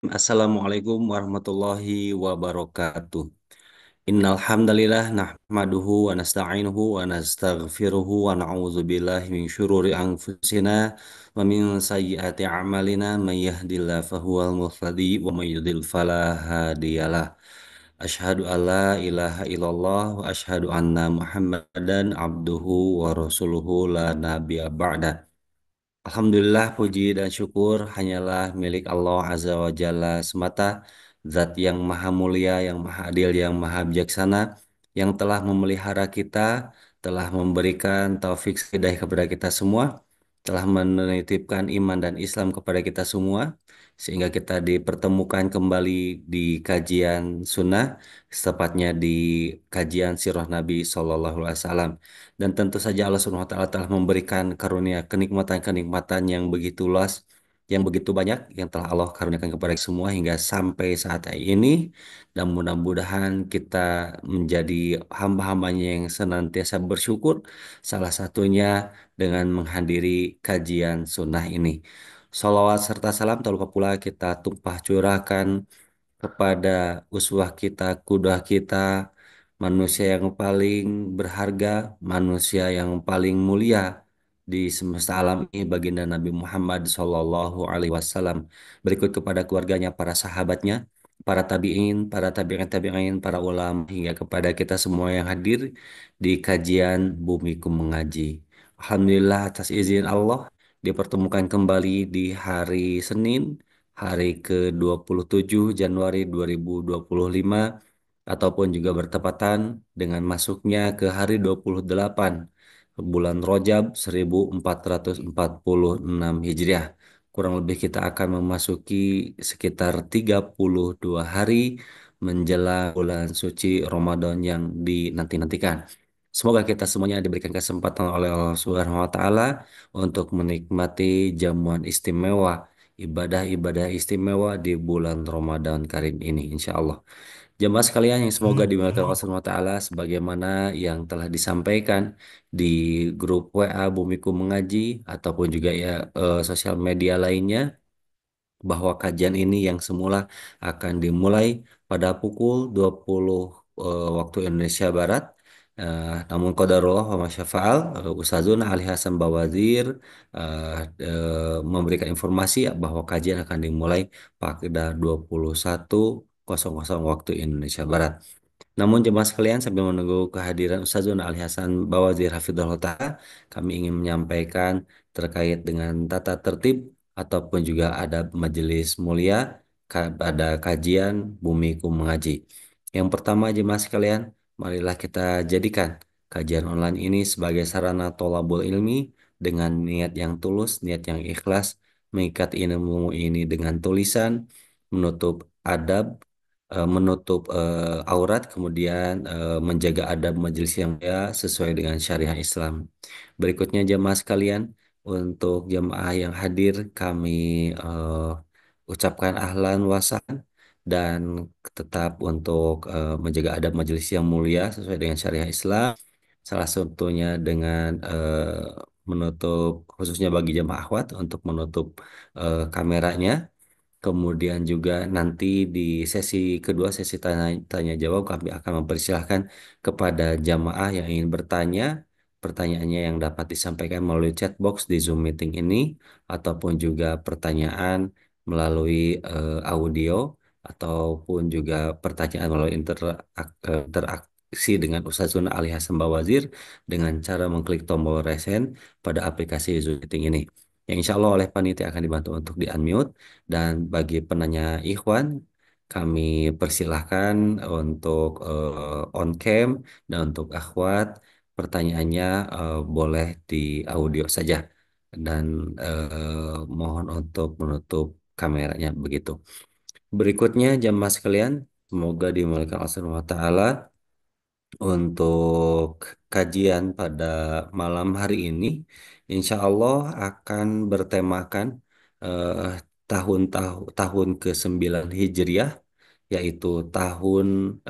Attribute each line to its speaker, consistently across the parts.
Speaker 1: Assalamualaikum warahmatullahi wabarakatuh. Innal hamdalillah nahmaduhu wa nasta'inuhu wa nastaghfiruhu wa na'udzu billahi min syururi anfusina wa min sayyiati a'malina may yahdihillahu fahuwal muhtadi wa may yudlil fala hadiyalah. Asyhadu an la ilaha illallah wa asyhadu anna Muhammadan abduhu wa rasuluhu la nabiyya ba'da. Alhamdulillah puji dan syukur hanyalah milik Allah Azza wa Jalla semata, Zat yang maha mulia, yang maha adil, yang maha bijaksana, yang telah memelihara kita, telah memberikan taufik hidayah kepada kita semua, telah menitipkan iman dan Islam kepada kita semua, sehingga kita dipertemukan kembali di kajian sunnah, tepatnya di kajian sirah Nabi Sallallahu Alaihi Wasallam. Dan tentu saja Allah Subhanahu wa taala telah memberikan karunia kenikmatan-kenikmatan yang begitu luas, yang begitu banyak yang telah Allah karuniakan kepada kita semua hingga sampai saat ini. Dan mudah-mudahan kita menjadi hamba-hambanya yang senantiasa bersyukur, salah satunya dengan menghadiri kajian sunnah ini. Salawat serta salam tak lupa pula kita tumpah curahkan kepada uswah kita, kudwah kita, manusia yang paling berharga, manusia yang paling mulia di semesta alam ini, baginda Nabi Muhammad Sallallahu Alaihi Wasallam. Berikut kepada keluarganya, para sahabatnya, para tabi'in, para tabi'in tabi'in, para ulama, hingga kepada kita semua yang hadir di kajian Bumiku Mengaji. Alhamdulillah atas izin Allah dipertemukan kembali di hari Senin, hari ke-27 Januari 2025, ataupun juga bertepatan dengan masuknya ke hari 28 bulan Rajab 1446 Hijriah. Kurang lebih kita akan memasuki sekitar 32 hari menjelang bulan suci Ramadan yang dinanti-nantikan. Semoga kita semuanya diberikan kesempatan oleh Allah Subhanahu wa taala untuk menikmati jamuan istimewa, ibadah-ibadah istimewa di bulan Ramadan Karim ini, insya Allah. Jemaah sekalian yang semoga dimuliakan Allah Subhanahu wa taala, sebagaimana yang telah disampaikan di grup WA Bumiku Mengaji ataupun juga ya sosial media lainnya, bahwa kajian ini yang semula akan dimulai pada pukul 20 waktu Indonesia Barat. Namun qadarullah wa masyafa'al, Ustazuna Ali Hasan Bawazir memberikan informasi bahwa kajian akan dimulai pada 21.00 waktu Indonesia Barat. Namun jemaah sekalian, sambil menunggu kehadiran Ustazuna Ali Hasan Bawazir Hafidhullah Ta'ala, kami ingin menyampaikan terkait dengan tata tertib ataupun juga adab majelis mulia pada kajian Bumiku Mengaji. Yang pertama jemaah sekalian, marilah kita jadikan kajian online ini sebagai sarana tolabul ilmi dengan niat yang tulus, niat yang ikhlas, mengikat ilmu ini dengan tulisan, menutup adab, menutup aurat, kemudian menjaga adab majelis yang mulia sesuai dengan syariah Islam. Berikutnya jemaah sekalian, untuk jemaah yang hadir kami ucapkan ahlan wa sahlan, dan tetap untuk menjaga adab majelis yang mulia sesuai dengan syariah Islam. Salah satunya dengan menutup, khususnya bagi jemaah akhwat, untuk menutup kameranya. Kemudian juga nanti di sesi kedua, sesi tanya jawab, kami akan mempersilahkan kepada jamaah yang ingin bertanya, pertanyaannya yang dapat disampaikan melalui chat box di Zoom meeting ini, ataupun juga pertanyaan melalui audio, ataupun juga pertanyaan melalui interaksi dengan Ustazuna Ali Hasan Bawazir dengan cara mengklik tombol resen pada aplikasi Zoom meeting ini. Yang insya Allah oleh panitia akan dibantu untuk di-unmute. Dan bagi penanya Ikhwan, kami persilahkan untuk on cam, dan untuk akhwat pertanyaannya boleh di audio saja, dan mohon untuk menutup kameranya begitu. Berikutnya jamaah sekalian, semoga dimuliakan Allah Subhanahu wa taala, untuk kajian pada malam hari ini, insya Allah akan bertemakan eh, tahun ke-9 Hijriah, yaitu tahun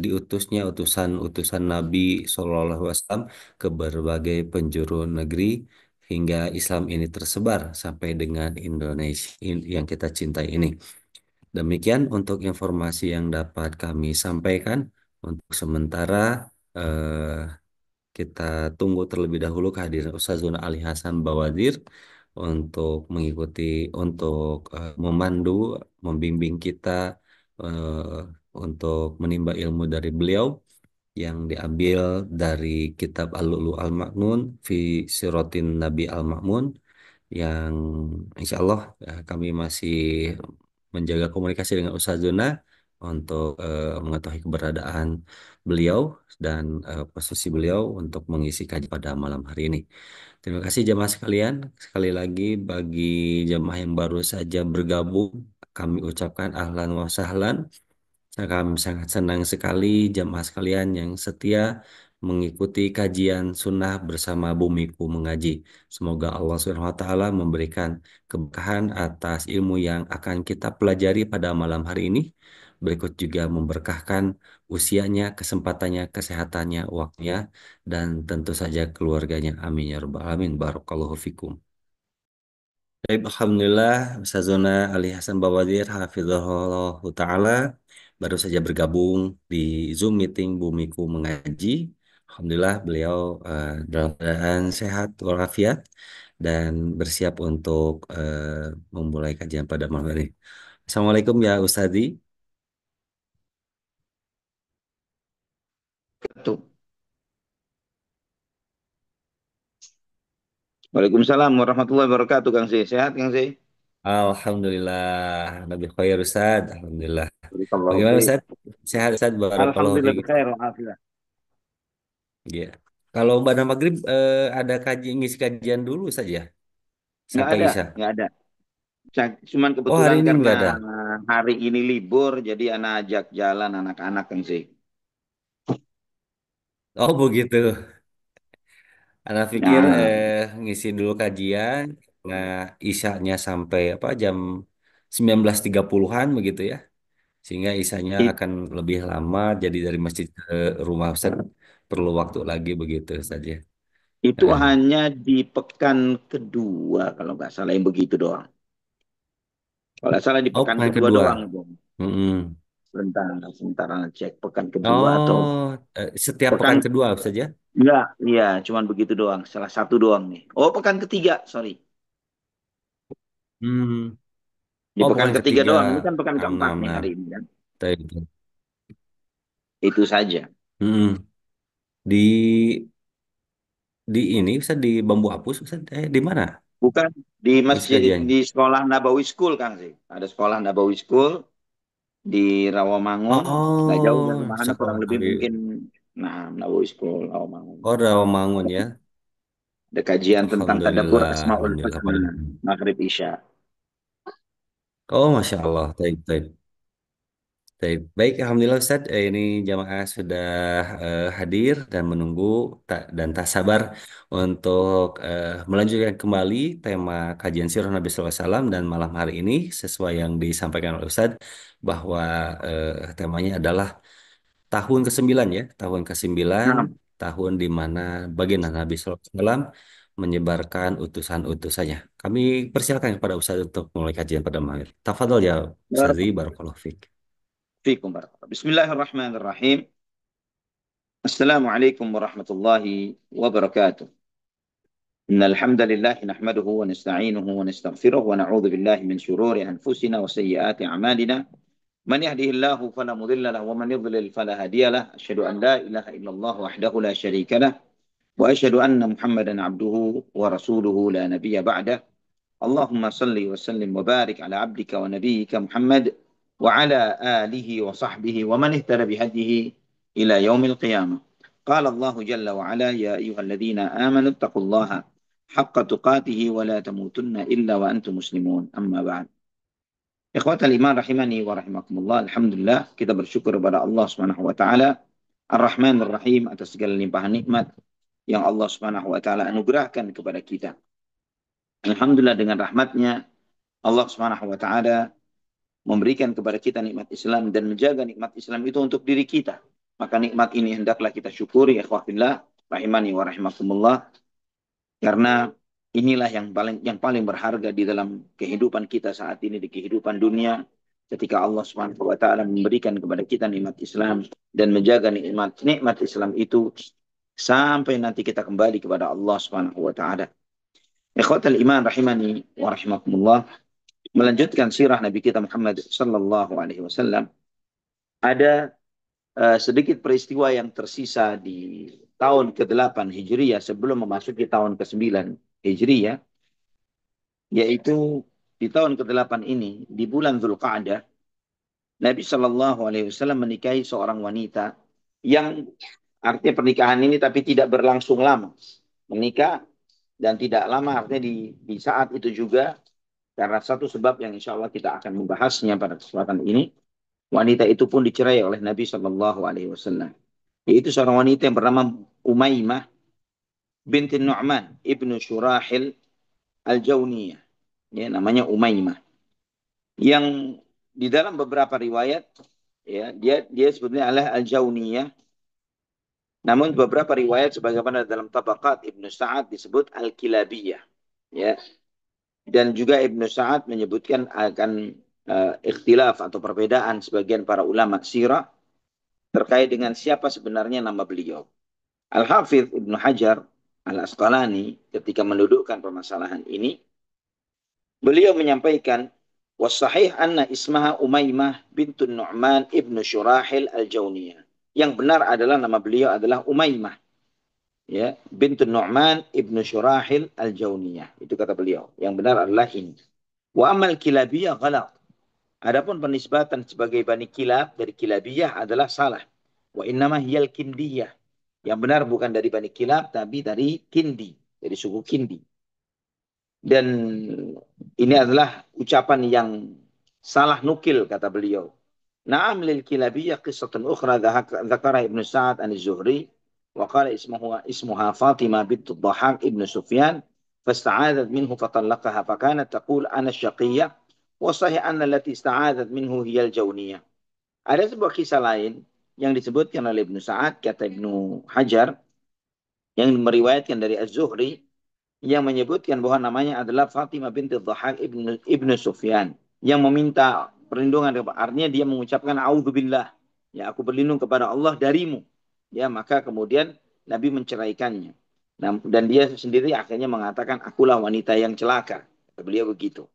Speaker 1: diutusnya utusan-utusan Nabi Shallallahu Alaihi Wasallam ke berbagai penjuru negeri hingga Islam ini tersebar sampai dengan Indonesia yang kita cintai ini. Demikian untuk informasi yang dapat kami sampaikan. Untuk sementara, eh, kita tunggu terlebih dahulu kehadiran Ustazuna Ali Hasan Bawadir untuk mengikuti, untuk memandu, membimbing kita eh, untuk menimba ilmu dari beliau yang diambil dari kitab Al-Lu'lu' Al-Ma'nun fi Siratin Nabi Al-Ma'mun yang insya Allah kami masih menjaga komunikasi dengan Ustaz Zuna untuk mengetahui keberadaan beliau dan posisi beliau untuk mengisi kajian pada malam hari ini. Terima kasih jemaah sekalian. Sekali lagi bagi jemaah yang baru saja bergabung, kami ucapkan ahlan wa sahlan. Kami sangat senang sekali jamaah sekalian yang setia mengikuti kajian sunnah bersama Bumiku Mengaji. Semoga Allah Subhanahu wa Ta'ala memberikan keberkahan atas ilmu yang akan kita pelajari pada malam hari ini. Berikut juga memberkahkan usianya, kesempatannya, kesehatannya, waktunya, dan tentu saja keluarganya. Amin ya Rabbal Alamin. Barakallahu fikum. Baik, Alhamdulillah, Ustazona Ali Hasan Bawadir, Hafizahullah Ta'ala, baru saja bergabung di Zoom meeting Bumiku Mengaji. Alhamdulillah, beliau dalam keadaan sehat walafiat dan bersiap untuk memulai kajian pada malam hari ini. Assalamualaikum ya Ustazi.
Speaker 2: Tuh. Waalaikumsalam warahmatullahi wabarakatuh, Kang Si. Sehat, Kang Si?
Speaker 1: Alhamdulillah, Nabi Khair Ustaz. Alhamdulillah.
Speaker 2: Barakallahu
Speaker 1: Bagaimana
Speaker 2: fiik.
Speaker 1: Ustaz? Sehat Ustaz, Barakallahu
Speaker 2: Alhamdulillah
Speaker 1: fiik.
Speaker 2: bikhair wa'afilah.
Speaker 1: Iya. Kalau pada maghrib ada ngisi kajian dulu saja
Speaker 2: Nggak
Speaker 1: sampai
Speaker 2: ada,
Speaker 1: Isya.
Speaker 2: nggak ada. Cuman
Speaker 1: Oh hari
Speaker 2: kebetulan
Speaker 1: ini
Speaker 2: karena
Speaker 1: nggak ada.
Speaker 2: hari ini libur, jadi anak ajak jalan anak-anak, Kang Si.
Speaker 1: Oh begitu. Anak pikir
Speaker 2: Nah,
Speaker 1: ngisi dulu kajian. Nah Isyanya sampai apa jam 19.30-an begitu ya. Sehingga Isyanya
Speaker 2: it-
Speaker 1: akan lebih lama. Jadi dari masjid ke rumah Ustaz perlu waktu lagi begitu saja.
Speaker 2: itu hanya di pekan kedua, kalau nggak salah, yang begitu doang. Kalau nggak salah di
Speaker 1: Oh
Speaker 2: pekan
Speaker 1: pekan
Speaker 2: kedua
Speaker 1: kedua.
Speaker 2: doang itu.
Speaker 1: Mm-mm.
Speaker 2: Sebentar, sebentar cek pekan kedua atau
Speaker 1: Oh setiap
Speaker 2: pekan.
Speaker 1: pekan kedua saja.
Speaker 2: Enggak, iya, cuman begitu doang. Salah satu doang nih. Oh, pekan ketiga, sorry.
Speaker 1: Hmm.
Speaker 2: Di
Speaker 1: Oh
Speaker 2: pekan
Speaker 1: pekan
Speaker 2: ketiga
Speaker 1: ketiga.
Speaker 2: doang. Ini kan pekan
Speaker 1: Nam
Speaker 2: keempat
Speaker 1: nam
Speaker 2: nih
Speaker 1: nam.
Speaker 2: hari ini kan.
Speaker 1: Betul.
Speaker 2: Itu saja.
Speaker 1: Mm-mm. Di ini bisa di Bambu Apus bisa di mana
Speaker 2: Bukan di
Speaker 1: ngisi
Speaker 2: masjid,
Speaker 1: kajiannya?
Speaker 2: di sekolah Nabawi School, Kang sih. Ada sekolah Nabawi School di Rawamangun. Nggak jauh dari
Speaker 1: Oh,
Speaker 2: mana, kurang
Speaker 1: sekolah
Speaker 2: lebih
Speaker 1: Nabi.
Speaker 2: mungkin. Nah, Nabawi School Rawamangun.
Speaker 1: Oh, Rawamangun ya.
Speaker 2: Ada kajian tentang tadabbur
Speaker 1: Alhamdulillah,
Speaker 2: Asmaul
Speaker 1: alhamdulillah.
Speaker 2: Husna. Maghrib Isya.
Speaker 1: Oh, masya Allah. Baik, baik. Baik, baik, alhamdulillah Ustaz. Ini jamaah sudah hadir dan menunggu dan tak sabar untuk melanjutkan kembali tema kajian Sirah Nabi Sallallahu Alaihi Wasallam dan malam hari ini sesuai yang disampaikan oleh Ustaz bahwa temanya adalah tahun ke-9 ya, tahun ke-9,
Speaker 2: Nah,
Speaker 1: tahun di mana baginda Nabi Sallallahu Alaihi Wasallam menyebarkan utusan-utusannya. Kami persilakan kepada Ustaz untuk mulai kajian pada malam. Tafadhol ya Ustazi,
Speaker 2: barakallahu
Speaker 1: barakallahu fiik.
Speaker 2: fiikum barakallahu. Bismillahirrahmanirrahim. Assalamualaikum warahmatullahi wabarakatuh. إن الحمد لله نحمده ونستعينه ونستغفره ونعوذ بالله من شرور أنفسنا وسيئات أعمالنا من يهده الله فلا مضل له ومن يضلل فلا هادي له أشهد أن لا إله إلا الله وحده لا شريك له وأشهد أن محمدا عبده ورسوله لا نبي بعده اللهم صل وسلم وبارك على عبدك ونبيك محمد وعلى آله وصحبه ومن اهتدى بهديه إلى يوم القيامة. قال الله جل وعلا: يا أيها الذين آمنوا اتقوا الله حق تقاته ولا تموتن إلا وأنتم مسلمون. أما بعد. Ikhwatal iman rahimani wa rahimakumullah. Alhamdulillah kita bersyukur kepada Allah Subhanahu wa taala Ar-Rahman Ar-Rahim atas segala limpahan nikmat yang Allah Subhanahu wa taala anugerahkan kepada kita. Alhamdulillah dengan rahmatnya Allah Subhanahu wa taala memberikan kepada kita nikmat Islam dan menjaga nikmat Islam itu untuk diri kita. Maka nikmat ini hendaklah kita syukuri, ikhwafillah rahimani wa rahimakumullah, karena inilah yang paling berharga di dalam kehidupan kita saat ini, di kehidupan dunia. ketika Allah Subhanahu wa taala memberikan kepada kita nikmat Islam dan menjaga nikmat Islam itu sampai nanti kita kembali kepada Allah Subhanahu wa taala. Ikhwatal iman rahimani wa rahimakumullah. Melanjutkan sirah Nabi kita Muhammad sallallahu alaihi wasallam, ada sedikit peristiwa yang tersisa di tahun ke-8 Hijriyah sebelum memasuki tahun ke-9 Hijriyah, yaitu di tahun ke-8 ini, di bulan Dzulqa'dah, Nabi Shallallahu Alaihi Wasallam menikahi seorang wanita yang artinya pernikahan ini tapi tidak berlangsung lama. Menikah dan tidak lama artinya di saat itu juga, karena satu sebab yang insya Allah kita akan membahasnya pada kesempatan ini, wanita itu pun dicerai oleh Nabi Shallallahu Alaihi Wasallam. Yaitu seorang wanita yang bernama Umaymah binti Nu'man ibnu Shurahil al-Jawniyah. Ya, namanya Umaymah. Yang di dalam beberapa riwayat, ya, dia sebetulnya adalah al-Jawniyah. Namun beberapa riwayat sebagaimana dalam Tabaqat Ibnu Sa'ad disebut al-Kilabiyah. Ya. Dan juga Ibnu Sa'ad menyebutkan akan ikhtilaf atau perbedaan sebagian para ulama sirah terkait dengan siapa sebenarnya nama beliau. Al-Hafidh Ibnu Hajar Al-Asqalani ketika mendudukkan permasalahan ini, beliau menyampaikan, wasahih anna ismaha Umaymah bintun Nu'man ibnu Shurahil al-Jawniyah. Yang benar adalah nama beliau adalah Umaymah, ya, bintun Nu'man ibnu Shurahil al-Jawniyah. Itu kata beliau. Yang benar adalah ini. Wa amal kilabiyah ghalat. Adapun penisbatan sebagai Bani Kilab dari Kilabiyah adalah salah. Wa innama hiyal Kindiyah. Yang benar bukan dari Bani Kilab, tapi dari Kindi, dari suku Kindi. Dan ini adalah ucapan yang salah nukil, kata beliau. Na'am lil kilabiyah qissatun ukhra dzakara Ibnu Sa'ad an-Zuhri wa qala ismuha Fatimah bint Dhahhak ibnu Sufyan fasta'adat minhu fatallaqaha fakanat taqul ana syaqiyah wa sahih anna allati ista'adat minhu hiya al-Jawniyah. Ada sebuah kisah lain yang disebutkan oleh Ibnu Sa'ad, kata Ibnu Hajar, yang meriwayatkan dari Az-Zuhri, yang menyebutkan bahwa namanya adalah Fatimah binti Dhahhak ibnu Sufyan, yang meminta perlindungan, artinya dia mengucapkan a'udzubillah, ya, aku berlindung kepada Allah darimu, ya, maka kemudian Nabi menceraikannya. Nah, dan dia sendiri akhirnya mengatakan akulah wanita yang celaka, beliau begitu.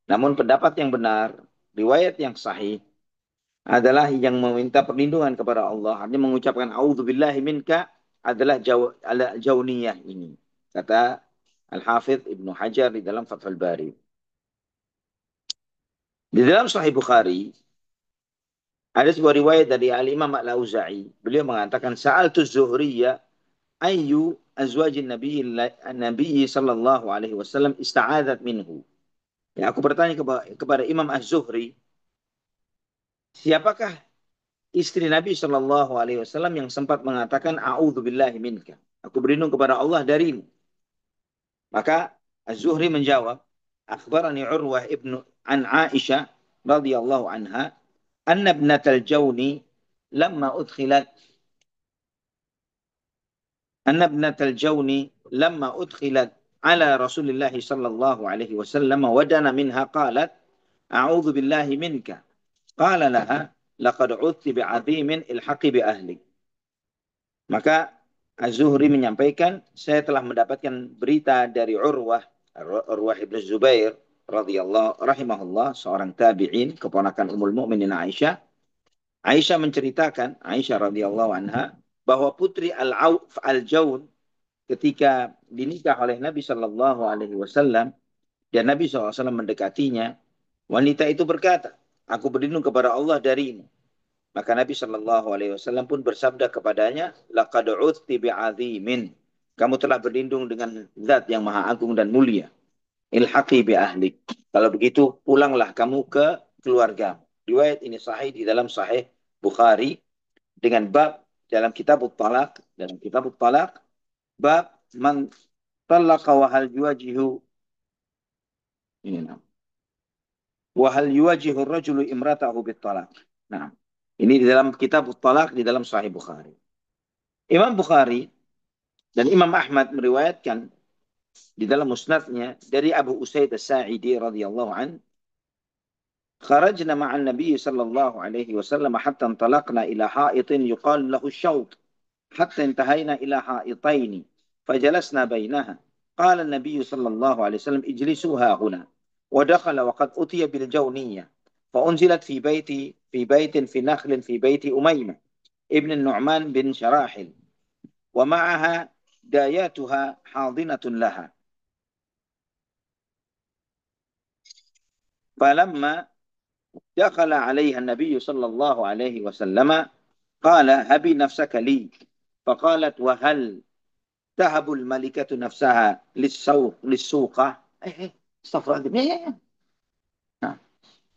Speaker 2: Namun pendapat yang benar, riwayat yang sahih adalah yang meminta perlindungan kepada Allah, artinya mengucapkan a'udzubillahi minka, adalah Jauniyah ini, kata Al-Hafidh Ibnu Hajar di dalam Fathul Bari. Di dalam Sahih Bukhari ada sebuah riwayat dari Al-Imam Al-Auza'i. Beliau mengatakan, Sa'altu Zuhriyya ayyu azwajin Nabi sallallahu alaihi wasallam ista'adat minhu. Ya, aku bertanya kepada Imam Az-Zuhri, siapakah istri Nabi sallallahu alaihi wasallam yang sempat mengatakan a'udzubillahi minka, aku berlindung kepada Allah darimu. Maka Az-Zuhri menjawab, akhbarani Urwah ibnu an Aisyah radhiyallahu anha anna ibnatal Jawni lamma udkhilat ala Rasulillah sallallahu alaihi wasallam wadana minha qalat a'udzu billahi minka qala laha laqad 'udti bi'azimin ilhaqi bi ahli. Maka Az-Zuhri menyampaikan, saya telah mendapatkan berita dari Urwah ibn Zubair radhiyallahu rahimahullah, seorang tabi'in, keponakan Ummul Mukminin Aisyah. Aisyah menceritakan, Aisyah radhiyallahu anha, bahwa putri Al-Jawn ketika dinikah oleh Nabi sallallahu alaihi wasallam dan Nabi SAW mendekatinya, wanita itu berkata, aku berlindung kepada Allah darimu. Maka Nabi Shallallahu Alaihi Wasallam pun bersabda kepadanya, laqad uthti bi'azimin. Kamu telah berlindung dengan zat yang maha agung dan mulia. Ilhaqi bi ahlik. Kalau begitu, pulanglah kamu ke keluarga. Riwayat ini sahih di dalam Sahih Bukhari dengan bab dalam Kitabut Talaq, bab man talaqa wa hal yuwajihu ini nam. Wa hal yuwajihu rajulu imratahu bit talaq. Nah, ini di dalam Kitabut Talaq di dalam Sahih Bukhari. Imam Bukhari dan Imam Ahmad meriwayatkan di dalam musnadnya dari Abu Usaid As-Sa'idi radhiyallahu an, خرجنا مع النبي صلى الله عليه وسلم حتى انطلقنا إلى حائط يقال له الشوط حتى انتهينا إلى حائطين فجلسنا بينها. قال النبي صلى الله عليه وسلم اجلسوا ها هنا. ودخل وقد أتي بالجونية فأنزلت في بيت في نخل في بيت أميمة ابن النعمان بن شراحل ومعها داياتها حاضنة لها. فلما دخل عليها النبي صلى الله عليه وسلم قال هبي نفسك لي. فقالت وهل تهب الملكة نفسها للسوقة. استغفر الله. Nah,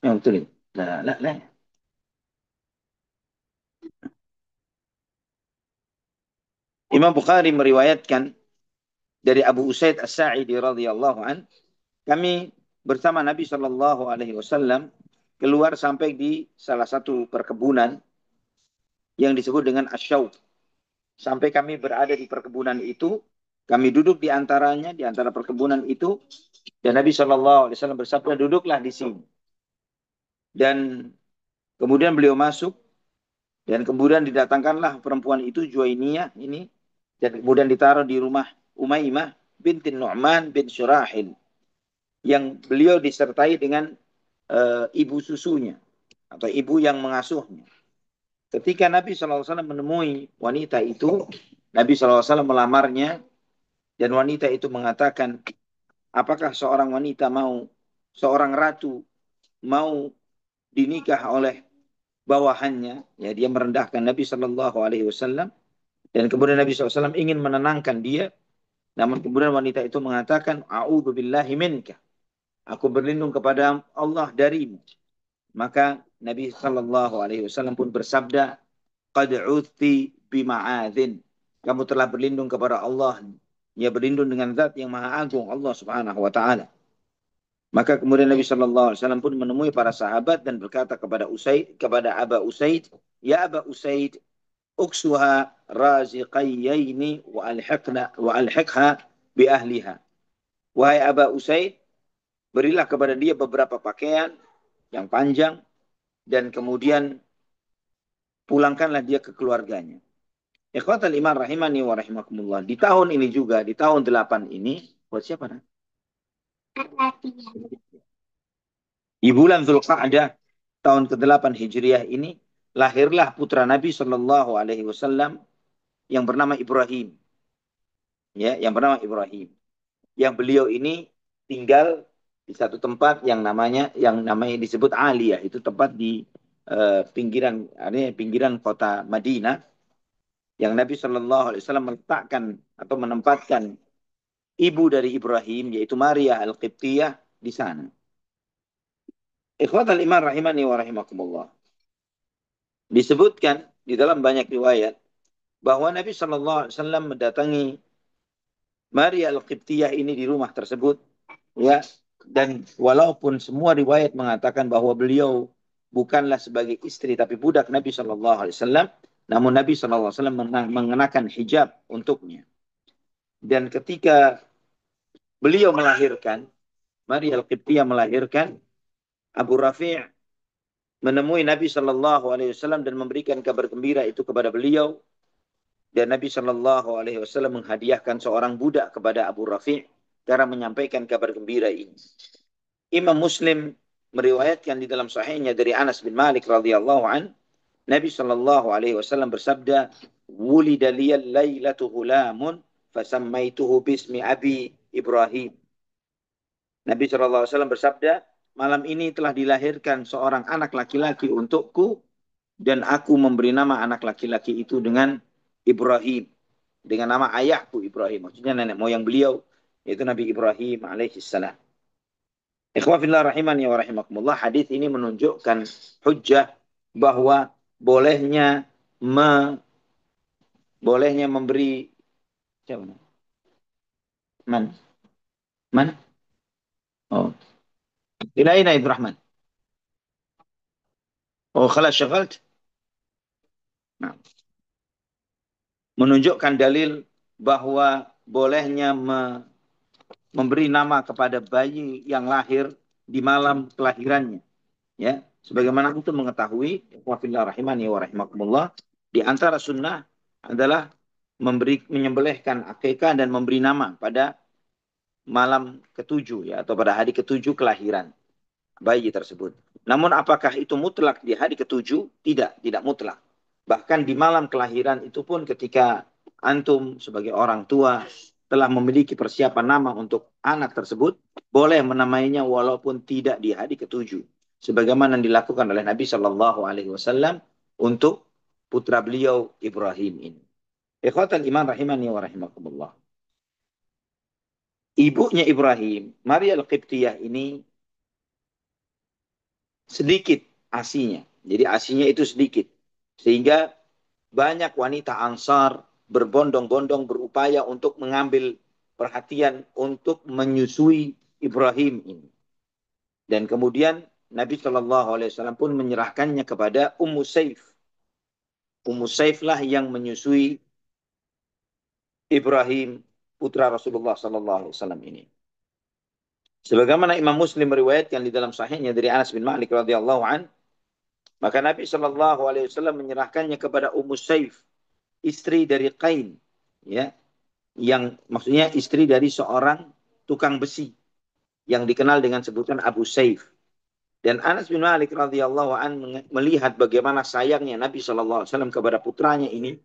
Speaker 2: yang betul ini. Lah, lah, lah. Imam Bukhari meriwayatkan dari Abu Usaid As-Sa'idi radhiyallahu an, kami bersama Nabi Shallallahu alaihi wasallam keluar sampai di salah satu perkebunan yang disebut dengan Asy-Syaut. Sampai kami berada di perkebunan itu, kami duduk di antaranya, di antara perkebunan itu, dan Nabi Shallallahu alaihi wasallam bersabda, duduklah di sini. Dan kemudian beliau masuk, dan kemudian didatangkanlah perempuan itu, Juwainiyah ini, dan kemudian ditaruh di rumah Umaymah binti Nu'man bin Syurahil, yang beliau disertai dengan ibu susunya, atau ibu yang mengasuhnya. Ketika Nabi SAW menemui wanita itu, Nabi SAW melamarnya, dan wanita itu mengatakan, apakah seorang ratu mau dinikah oleh bawahannya? Ya, dia merendahkan Nabi Shallallahu Alaihi Wasallam, dan kemudian Nabi SAW ingin menenangkan dia, namun kemudian wanita itu mengatakan, A'udzu billahi minka, aku berlindung kepada Allah darimu. Maka Nabi Shallallahu Alaihi Wasallam pun bersabda, Qad uti bima'adzin, kamu telah berlindung kepada Allah, ya berlindung dengan zat yang maha agung, Allah Subhanahu Wa Taala. Maka kemudian Nabi Shallallahu Alaihi Wasallam pun menemui para sahabat dan berkata kepada Aba Usaid, ya Aba Usaid, uksuha raziqayyaini wa alhiqha bi ahliha. Wahai Aba Usaid, berilah kepada dia beberapa pakaian yang panjang dan kemudian pulangkanlah dia ke keluarganya. Ikhwatal iman rahimani wa rahimakumullah. Di tahun ini juga, di tahun 8 ini, buat siapa? Nah? Di bulan Dzulqa'dah tahun ke-8 Hijriah ini lahirlah putra Nabi Shallallahu alaihi wasallam yang bernama Ibrahim. Ya, yang bernama Ibrahim. Yang beliau ini tinggal di satu tempat yang namanya disebut Aliyah, itu tempat di pinggiran kota Madinah, yang Nabi Shallallahu alaihi wasallam meletakkan atau menempatkan ibu dari Ibrahim, yaitu Maria Al-Qibtiyah, di sana. Ikhwatal iman rahimani wa rahimakumullah. Disebutkan di dalam banyak riwayat bahwa Nabi Shallallahu alaihi wasallam mendatangi Maria Al-Qibtiyah ini di rumah tersebut, ya, dan walaupun semua riwayat mengatakan bahwa beliau bukanlah sebagai istri tapi budak Nabi Shallallahu alaihi wasallam, namun Nabi Shallallahu alaihi wasallam mengenakan hijab untuknya. Dan ketika beliau melahirkan, Maria Al-Qibtiyah melahirkan, Abu Rafi' menemui Nabi Shallallahu alaihi wasallam dan memberikan kabar gembira itu kepada beliau. Dan Nabi Shallallahu alaihi wasallam menghadiahkan seorang budak kepada Abu Rafi' cara menyampaikan kabar gembira ini. Imam Muslim meriwayatkan di dalam sahihnya dari Anas bin Malik radhiyallahu an, Nabi Shallallahu alaihi wasallam bersabda, "Wulida liyal lailatu ghulamun fasammaituhu bismi abi Ibrahim." Nabi Shallallahu alaihi wasallam bersabda, malam ini telah dilahirkan seorang anak laki-laki untukku, dan aku memberi nama anak laki-laki itu dengan Ibrahim, dengan nama ayahku Ibrahim, maksudnya nenek moyang beliau, yaitu Nabi Ibrahim alaihissalam. Ikhwah fillah rahimani wa rahimakumullah, hadis ini menunjukkan hujjah bahwa bolehnya memberi man man oh ila aina Ibnu Rahman oh khalas syagalt. Nah, menunjukkan dalil bahwa bolehnya memberi nama kepada bayi yang lahir di malam kelahirannya. Ya, sebagaimana itu mengetahui, wa fillah rahimani wa rahimakumullah, di antara sunnah adalah menyembelihkan akikah dan memberi nama pada malam ketujuh ya, atau pada hari ketujuh kelahiran bayi tersebut. Namun apakah itu mutlak di hari ketujuh? Tidak, tidak mutlak. Bahkan di malam kelahiran itu pun ketika antum sebagai orang tua telah memiliki persiapan nama untuk anak tersebut, boleh menamainya walaupun tidak di hari ketujuh. Sebagaimana yang dilakukan oleh Nabi Shallallahu Alaihi Wasallam untuk putra beliau Ibrahim ini. Ikhwatal iman rahimani wa rahimakumullah. Ibunya Ibrahim, Maria Al-Qibtiyah ini sedikit asinya. Jadi asinya itu sedikit. Sehingga banyak wanita Ansar berbondong-bondong berupaya untuk mengambil perhatian untuk menyusui Ibrahim ini. Dan kemudian Nabi Shallallahu Alaihi Wasallam pun menyerahkannya kepada Ummu Saif. Ummu Saif lah yang menyusui Ibrahim putra Rasulullah Shallallahu Alaihi Wasallam ini. Sebagaimana Imam Muslim meriwayatkan di dalam sahihnya dari Anas bin Malik radhiyallahu an, maka Nabi Shallallahu Alaihi Wasallam menyerahkannya kepada Ummu Saif, istri dari Qain, ya, yang maksudnya istri dari seorang tukang besi yang dikenal dengan sebutan Abu Saif. Dan Anas bin Malik radhiyallahu an melihat bagaimana sayangnya Nabi Shallallahu Alaihi Wasallam kepada putranya ini,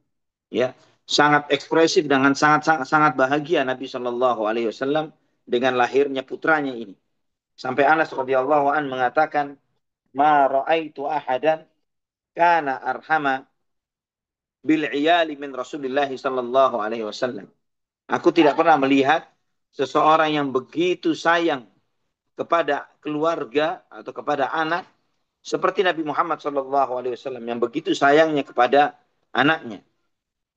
Speaker 2: ya, sangat ekspresif dengan sangat bahagia Nabi Shallallahu Alaihi Wasallam dengan lahirnya putranya ini. Sampai Anas radhiyallahu an mengatakan, "Ma ra'aitu ahadan kana arhama bil iyali min Rasulillah sallallahu alaihi wasallam." Aku tidak pernah melihat seseorang yang begitu sayang kepada keluarga atau kepada anak seperti Nabi Muhammad sallallahu alaihi wasallam yang begitu sayangnya kepada anaknya.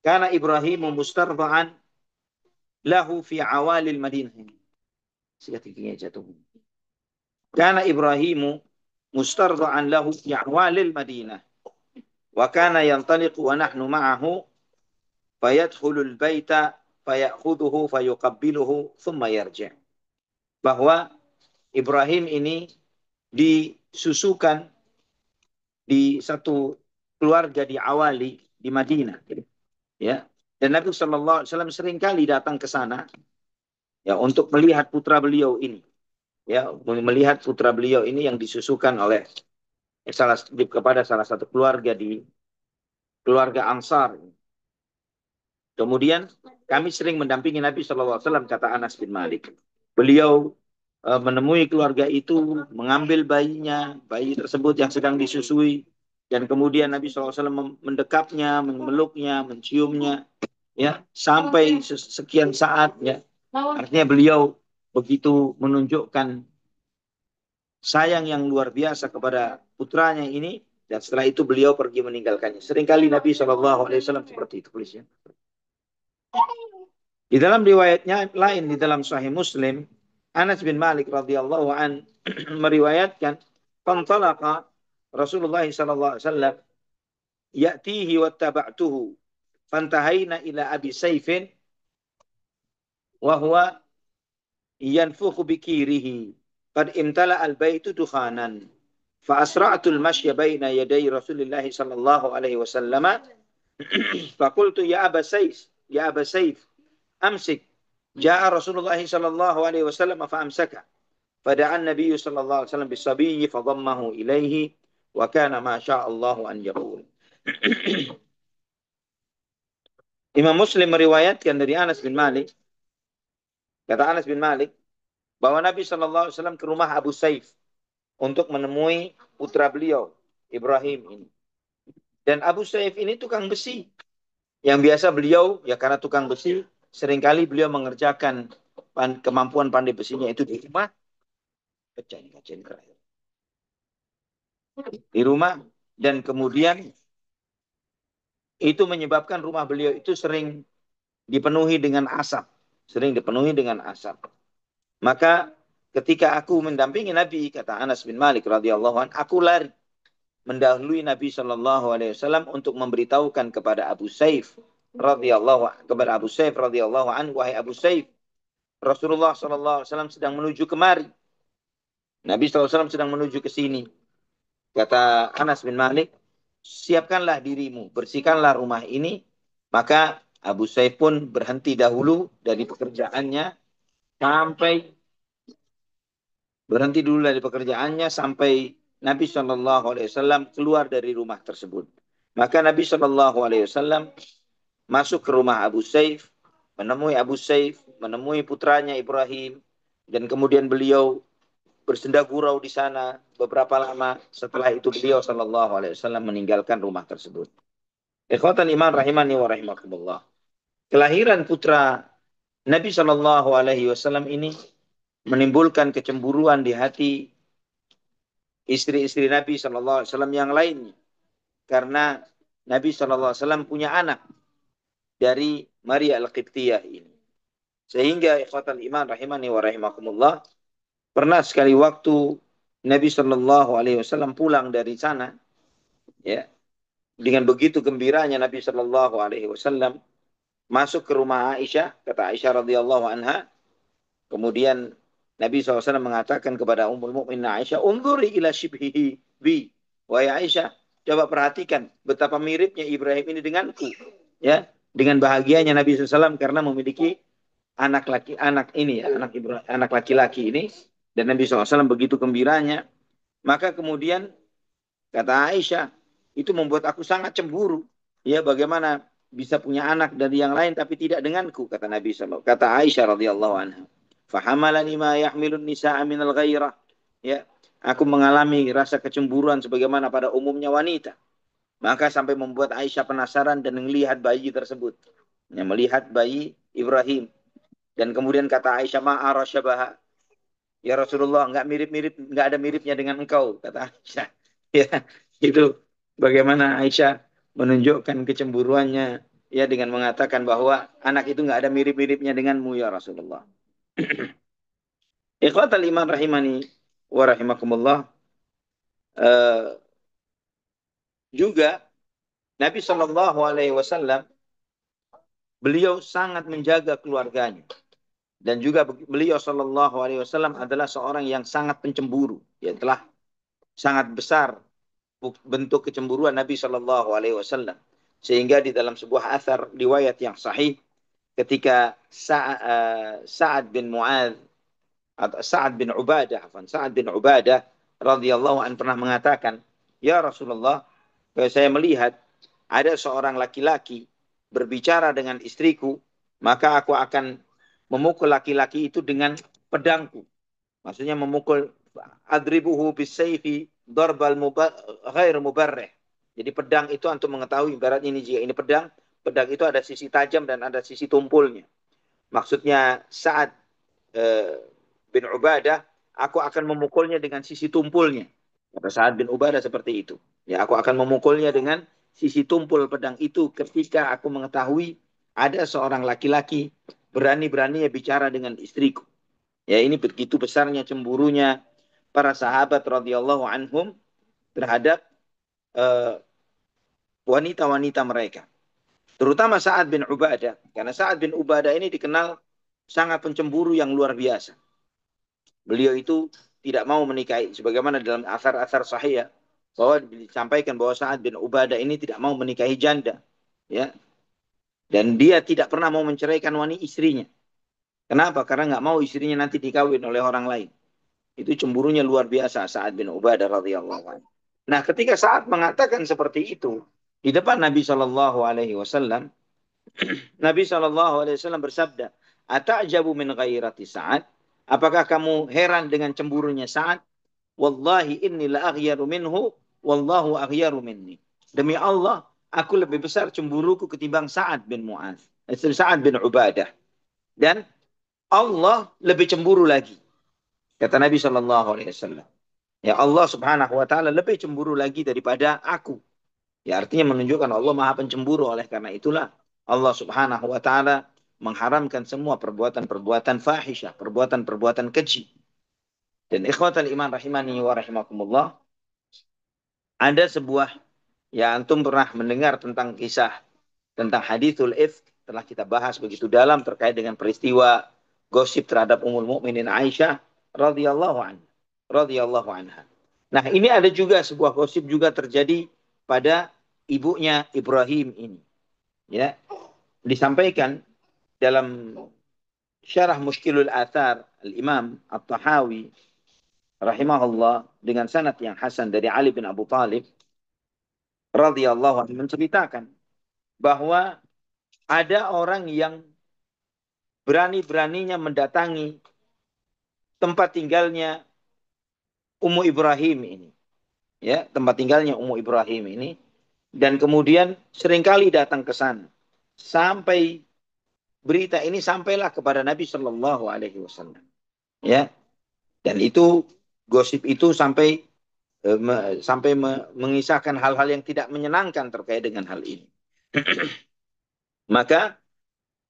Speaker 2: Karena Ibrahim mustardaan lahu fi awalil Madinah. Sekatinya jatuh. Karena Ibrahim mustardaan lahu fi awalil Madinah. Wa kana yantaliqu wa nahnu ma'ahu fayadkhulul baita fayakhudhuhu fayuqabbiluhu thumma yarji'. Bahwa Ibrahim ini disusukan di satu keluarga di Awali di Madinah, ya. Dan Nabi Shallallahu Alaihi Wasallam sering kali datang ke sana, ya, untuk melihat putra beliau ini, ya, melihat putra beliau ini yang disusukan oleh kepada salah satu keluarga di keluarga Ansar. Kemudian kami sering mendampingi Nabi Shallallahu Alaihi Wasallam, kata Anas bin Malik. Beliau menemui keluarga itu, mengambil bayinya, bayi tersebut yang sedang disusui, dan kemudian Nabi SAW mendekapnya, memeluknya, menciumnya, ya, sampai sekian saat, ya. Artinya beliau begitu menunjukkan sayang yang luar biasa kepada putranya ini, dan setelah itu beliau pergi meninggalkannya. Seringkali Nabi SAW seperti itu, please, ya. Di dalam riwayatnya lain di dalam Sahih Muslim, Anas bin Malik radhiyallahu an meriwayatkan, "Qantalaqa Rasulullah sallallahu alaihi wasallam ya'tihi wattaba'tuhu fantahaina ila Abi Saifin wa huwa yanfukhu bikirihi qad imtala al-baitu dukhanan fa asra'tu al-mashya baina yaday Rasulillah sallallahu alaihi wasallam fa qultu ya Aba Saif amsik ja'a Rasulullah sallallahu alaihi wasallam fa amsaka fada'a an-nabiy sallallahu alaihi wasallam bis-sabiyyi fa dhammahu ilaihi wa kana ma syaa Allah an yaqul." Imam Muslim meriwayatkan dari Anas bin Malik, kata Anas bin Malik, bahwa Nabi sallallahu alaihi wasallam ke rumah Abu Saif untuk menemui putra beliau Ibrahim ini. Dan Abu Saif ini tukang besi. Yang biasa beliau, ya karena tukang besi, seringkali beliau mengerjakan kemampuan pandai besinya itu di rumah. Pecah ini kaca ini terakhir. Di rumah, dan kemudian itu menyebabkan rumah beliau itu sering dipenuhi dengan asap. Sering dipenuhi dengan asap. Maka ketika aku mendampingi Nabi, kata Anas bin Malik radhiyallahu anhu, aku lari mendahului Nabi Shallallahu Alaihi Wasallam untuk memberitahukan kepada Abu Saif radhiyallahu anhu, wahai Abu Saif, Rasulullah Shallallahu Alaihi Wasallam sedang menuju kemari. Nabi SAW sedang menuju ke sini. Kata Anas bin Malik, siapkanlah dirimu, bersihkanlah rumah ini. Maka Abu Saif pun berhenti dahulu dari pekerjaannya sampai Nabi Shallallahu Alaihi Wasallam keluar dari rumah tersebut. Maka Nabi Shallallahu Alaihi Wasallam masuk ke rumah Abu Saif, menemui putranya Ibrahim, dan kemudian beliau bersenda gurau di sana beberapa lama. Setelah itu beliau Shallallahu Alaihi Wasallam meninggalkan rumah tersebut. Ikhwatan iman rahimani wa rahimakumullah. Kelahiran putra Nabi Shallallahu Alaihi Wasallam ini menimbulkan kecemburuan di hati istri-istri Nabi Shallallahu Alaihi Wasallam yang lainnya, karena Nabi Shallallahu Alaihi Wasallam punya anak dari Maria Al-Qibtiyah ini. Sehingga ikhwatan iman rahimani wa rahimakumullah, pernah sekali waktu Nabi Shallallahu Alaihi Wasallam pulang dari sana, ya, dengan begitu gembiranya Nabi Shallallahu Alaihi Wasallam masuk ke rumah Aisyah, kata Aisyah radhiyallahu anha. Kemudian Nabi SAW mengatakan kepada Ummul Mukminin Aisyah, "Unzuri ila shibhihi bi." Wahai Aisyah, coba perhatikan betapa miripnya Ibrahim ini denganku. Ya, dengan bahagianya Nabi SAW karena memiliki anak laki-laki ini, dan Nabi SAW begitu gembiranya. Maka kemudian kata Aisyah, itu membuat aku sangat cemburu. Ya, bagaimana bisa punya anak dari yang lain tapi tidak denganku, kata Nabi SAW. Kata Aisyah radhiyallahu anha, "Fahamalani ma yahmilun nisa'a minal ghairah." Ya, aku mengalami rasa kecemburuan sebagaimana pada umumnya wanita. Maka sampai membuat Aisyah penasaran dan melihat bayi tersebut. Ya, melihat bayi Ibrahim. Dan kemudian kata Aisyah, "Ma'ara syabaha." Ya Rasulullah, nggak ada miripnya dengan engkau, kata Aisyah. Ya, itu bagaimana Aisyah menunjukkan kecemburuannya, ya, dengan mengatakan bahwa anak itu nggak ada mirip-miripnya denganmu ya Rasulullah. Ikhwatal iman rahimani wa rahimakumullah. Eh, juga Nabi Shallallahu Alaihi Wasallam beliau sangat menjaga keluarganya, dan juga beliau Shallallahu Alaihi Wasallam adalah seorang yang sangat pencemburu. Ya, telah sangat besar bentuk kecemburuan Nabi Shallallahu Alaihi Wasallam, sehingga di dalam sebuah athar riwayat yang sahih, ketika Sa'ad bin Mu'adz atau Sa'ad bin Ubadah radhiyallahu an pernah mengatakan, "Ya Rasulullah, saya melihat ada seorang laki-laki berbicara dengan istriku, maka aku akan memukul laki-laki itu dengan pedangku." Maksudnya memukul, adribuhu bisayfi darbal ghair mubarrih. Jadi pedang itu untuk mengetahui, ibarat ini, jika ini pedang, pedang itu ada sisi tajam dan ada sisi tumpulnya. Maksudnya saat bin Ubadah, aku akan memukulnya dengan sisi tumpulnya. Kata Sa'ad bin Ubadah seperti itu. Ya, aku akan memukulnya dengan sisi tumpul pedang itu ketika aku mengetahui ada seorang laki-laki berani-beraninya bicara dengan istriku. Ya, ini begitu besarnya cemburunya para sahabat radhiyallahu anhum terhadap eh, wanita-wanita mereka. Terutama Sa'ad bin Ubadah. Karena Sa'ad bin Ubadah ini dikenal sangat pencemburu yang luar biasa. Beliau itu tidak mau menikahi, sebagaimana dalam asar-asar sahih, ya, bahwa disampaikan bahwa Sa'ad bin Ubadah ini tidak mau menikahi janda, ya, dan dia tidak pernah mau menceraikan wanita istrinya. Kenapa? Karena nggak mau istrinya nanti dikawin oleh orang lain. Itu cemburunya luar biasa Sa'ad bin Ubadah radhiyallahu anhu. Nah, ketika Sa'ad mengatakan seperti itu di depan Nabi Shallallahu Alaihi Wasallam, Nabi Shallallahu Alaihi Wasallam bersabda, "Ata'jabu min ghairati Sa'ad?" Apakah kamu heran dengan cemburunya Sa'ad? Wallahi inni la aghyaru minhu, wallahu aghyaru minni. Demi Allah, aku lebih besar cemburuku ketimbang Sa'ad bin Mu'adz, Sa'ad bin Ubadah. Dan Allah lebih cemburu lagi. Kata Nabi Shallallahu Alaihi Wasallam. Ya, Allah Subhanahu Wa Taala lebih cemburu lagi daripada aku. Ya, artinya menunjukkan Allah Maha Pencemburu. Oleh karena itulah Allah Subhanahu Wa Taala mengharamkan semua perbuatan-perbuatan fahisyah, perbuatan-perbuatan keji. Dan ikhwatal iman rahimani wa rahimakumullah, ada sebuah, ya, antum pernah mendengar tentang kisah tentang hadithul ifk, telah kita bahas begitu dalam terkait dengan peristiwa gosip terhadap Ummul Mukminin Aisyah radhiyallahu anha. Nah, ini ada juga sebuah gosip juga terjadi pada ibunya Ibrahim ini. Ya, disampaikan dalam Syarah Mushkilul Athar Al-Imam At-Tahawi rahimahullah dengan sanad yang hasan dari Ali bin Abu Talib radhiyallahu anhu menceritakan bahwa ada orang yang berani-beraninya mendatangi tempat tinggalnya Ummu Ibrahim ini, ya, tempat tinggalnya Ummu Ibrahim ini, dan kemudian seringkali datang ke sana sampai berita ini sampailah kepada Nabi Shallallahu Alaihi Wasallam, ya, dan itu gosip itu sampai mengisahkan hal-hal yang tidak menyenangkan terkait dengan hal ini. Maka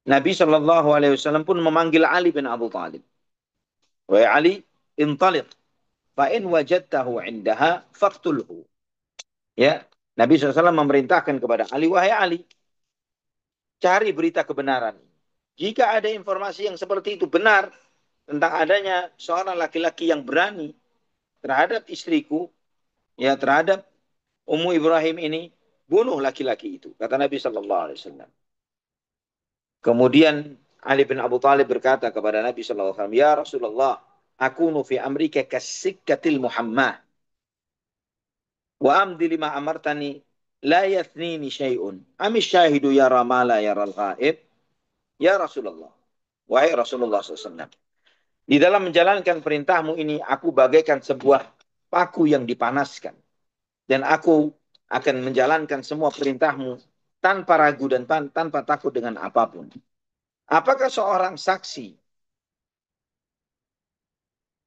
Speaker 2: Nabi Shallallahu Alaihi Wasallam pun memanggil Ali bin Abu Talib. Wahai Ali, intaliq, fa in wajadtahu indaha faqtulhu. Ya, Nabi SAW memerintahkan kepada Ali, wahai Ali, cari berita kebenaran. Jika ada informasi yang seperti itu benar tentang adanya seorang laki-laki yang berani terhadap istriku, ya, terhadap Ummu Ibrahim ini, bunuh laki-laki itu, kata Nabi Shallallahu Alaihi Wasallam. Kemudian Ali bin Abu Talib berkata kepada Nabi Shallallahu Alaihi Wasallam, ya Rasulullah, aku fi amrika kasikkatil Muhammad, wa amdi lima amartani, la yathnini syai'un, amis syahidu yara ma la yara al-ghaib, ya Rasulullah. Wahai Rasulullah SAW, di dalam menjalankan perintahmu ini, aku bagaikan sebuah paku yang dipanaskan. Dan aku akan menjalankan semua perintahmu tanpa ragu dan tanpa takut dengan apapun. Apakah seorang saksi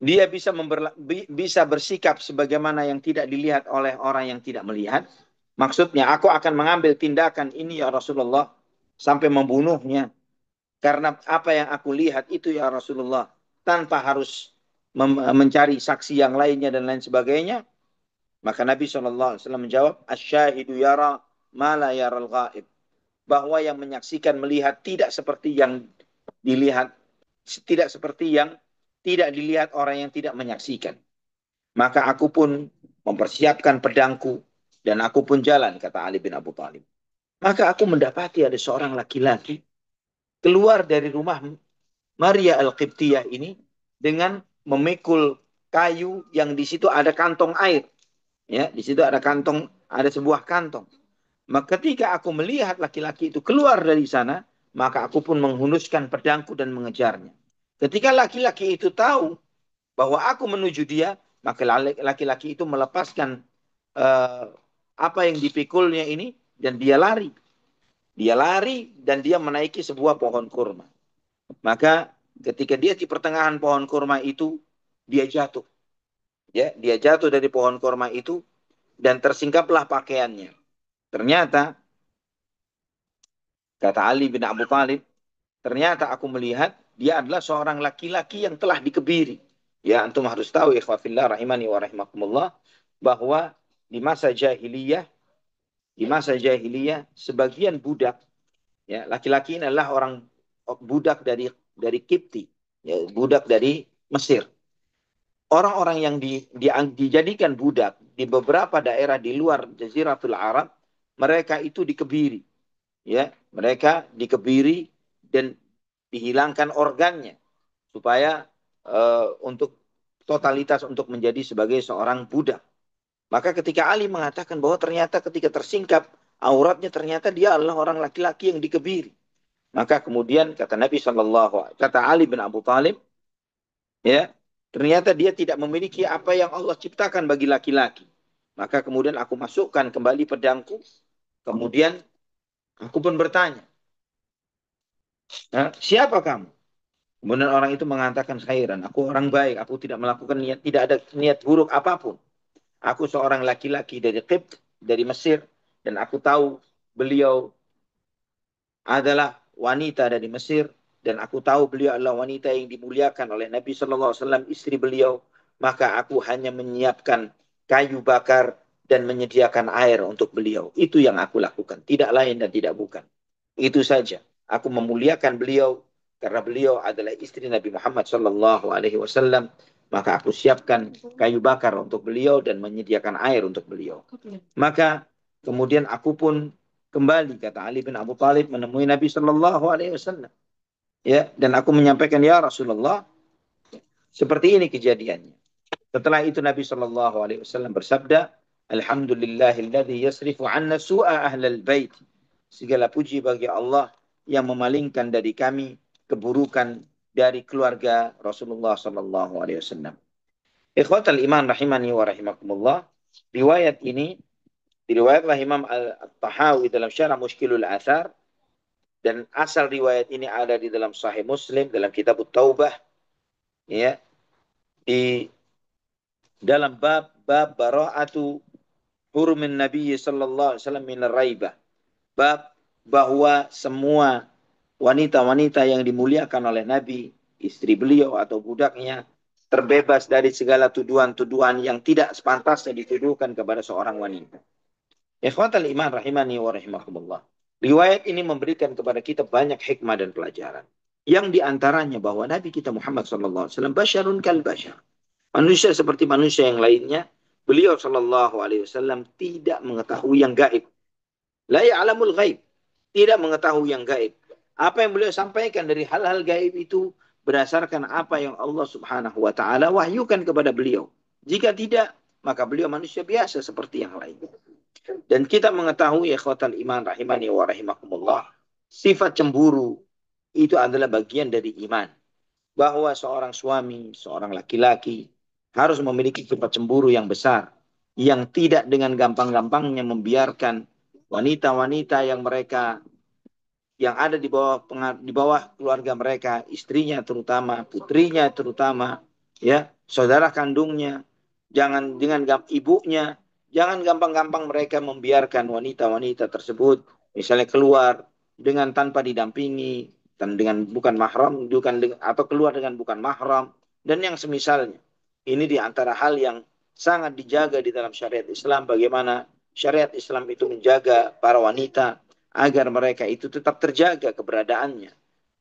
Speaker 2: dia bisa bersikap sebagaimana yang tidak dilihat oleh orang yang tidak melihat? Maksudnya, aku akan mengambil tindakan ini ya Rasulullah sampai membunuhnya karena apa yang aku lihat itu ya Rasulullah, tanpa harus mencari saksi yang lainnya dan lain sebagainya. Maka Nabi SAW menjawab, asyahidu yara ma la yaral ghaib, bahwa yang menyaksikan melihat tidak seperti yang dilihat, tidak seperti yang tidak dilihat orang yang tidak menyaksikan. Maka aku pun mempersiapkan pedangku dan aku pun jalan, kata Ali bin Abu Talib. Maka aku mendapati ada seorang laki-laki keluar dari rumah Maria Al-Qibtiyah ini dengan memikul kayu yang di situ ada kantong air. Ya, di situ ada kantong, ada sebuah kantong. Maka ketika aku melihat laki-laki itu keluar dari sana, maka aku pun menghunuskan pedangku dan mengejarnya. Ketika laki-laki itu tahu bahwa aku menuju dia, maka laki-laki itu melepaskan uh, apa yang dipikulnya ini dan dia lari. Dia lari dan dia menaiki sebuah pohon kurma. Maka ketika dia di pertengahan pohon kurma itu, dia jatuh. Ya, dia jatuh dari pohon kurma itu dan tersingkaplah pakaiannya. Ternyata, kata Ali bin Abu Talib, ternyata aku melihat dia adalah seorang laki-laki yang telah dikebiri. Ya, antum harus tahu, ikhwafillah rahimani wa rahimakumullah, bahwa di masa jahiliyah, sebagian budak, ya, laki-laki ini adalah orang budak dari Kipti, ya, budak dari Mesir. Orang-orang yang dijadikan budak di beberapa daerah di luar Jaziratul Arab, mereka itu dikebiri, ya, mereka dikebiri dan dihilangkan organnya supaya untuk totalitas untuk menjadi sebagai seorang budak. Maka ketika Ali mengatakan bahwa ternyata ketika tersingkap auratnya ternyata dia adalah orang laki-laki yang dikebiri. Maka kemudian kata Ali bin Abu Talib, ya, ternyata dia tidak memiliki apa yang Allah ciptakan bagi laki-laki. Maka kemudian aku masukkan kembali pedangku. Kemudian aku pun bertanya, siapa kamu? Kemudian orang itu mengatakan, khairan, aku orang baik, aku tidak melakukan niat, tidak ada niat buruk apapun. Aku seorang laki-laki dari Qibt, dari Mesir, dan aku tahu beliau adalah wanita dari Mesir, dan aku tahu beliau adalah wanita yang dimuliakan oleh Nabi Shallallahu Alaihi Wasallam, istri beliau. Maka aku hanya menyiapkan kayu bakar dan menyediakan air untuk beliau. Itu yang aku lakukan, tidak lain dan tidak bukan. Itu saja. Aku memuliakan beliau karena beliau adalah istri Nabi Muhammad Shallallahu Alaihi Wasallam, maka aku siapkan kayu bakar untuk beliau dan menyediakan air untuk beliau. Maka kemudian aku pun kembali, kata Ali bin Abu Thalib, menemui Nabi Shallallahu Alaihi Wasallam. Ya, dan aku menyampaikan, ya Rasulullah, seperti ini kejadiannya. Setelah itu Nabi Shallallahu Alaihi Wasallam bersabda, Alhamdulillahilladzi yasrifu anna su'a ahlal bait. Segala puji bagi Allah yang memalingkan dari kami keburukan dari keluarga Rasulullah Shallallahu Alaihi Wasallam. Ikhwatal iman rahimani wa rahimakumullah. Riwayat ini diriwayatlah Imam Al-Tahawi dalam Syarah Mushkilul Athar, dan asal riwayat ini ada di dalam Sahih Muslim dalam Kitab Taubah, ya, di dalam bab bara'atu hurumin Nabi sallallahu alaihi wasallam min raibah. Bab bahwa semua wanita-wanita yang dimuliakan oleh Nabi, istri beliau atau budaknya, terbebas dari segala tuduhan-tuduhan yang tidak sepantasnya dituduhkan kepada seorang wanita. Ikhwatal iman rahimani wa rahimakumullah. Riwayat ini memberikan kepada kita banyak hikmah dan pelajaran. Yang diantaranya bahwa Nabi kita Muhammad sallallahu alaihi wasallam basyarun kal basyar. Manusia seperti manusia yang lainnya. Beliau sallallahu alaihi wasallam tidak mengetahui yang gaib. La ya'lamul ghaib. Tidak mengetahui yang gaib. Apa yang beliau sampaikan dari hal-hal gaib itu berdasarkan apa yang Allah Subhanahu wa taala wahyukan kepada beliau. Jika tidak, maka beliau manusia biasa seperti yang lain. Dan kita mengetahui, ikhwatal iman rahimani wa rahimakumullah, sifat cemburu itu adalah bagian dari iman. Bahwa seorang suami, seorang laki-laki harus memiliki sifat cemburu yang besar, yang tidak dengan gampang-gampangnya membiarkan wanita-wanita yang ada di bawah keluarga mereka, istrinya terutama, putrinya terutama, ya, saudara kandungnya, jangan dengan ibunya, jangan gampang-gampang mereka membiarkan wanita-wanita tersebut misalnya keluar dengan tanpa didampingi dan dengan bukan mahram, atau keluar dengan bukan mahram dan yang semisalnya. Ini di antara hal yang sangat dijaga di dalam syariat Islam, bagaimana syariat Islam itu menjaga para wanita agar mereka itu tetap terjaga keberadaannya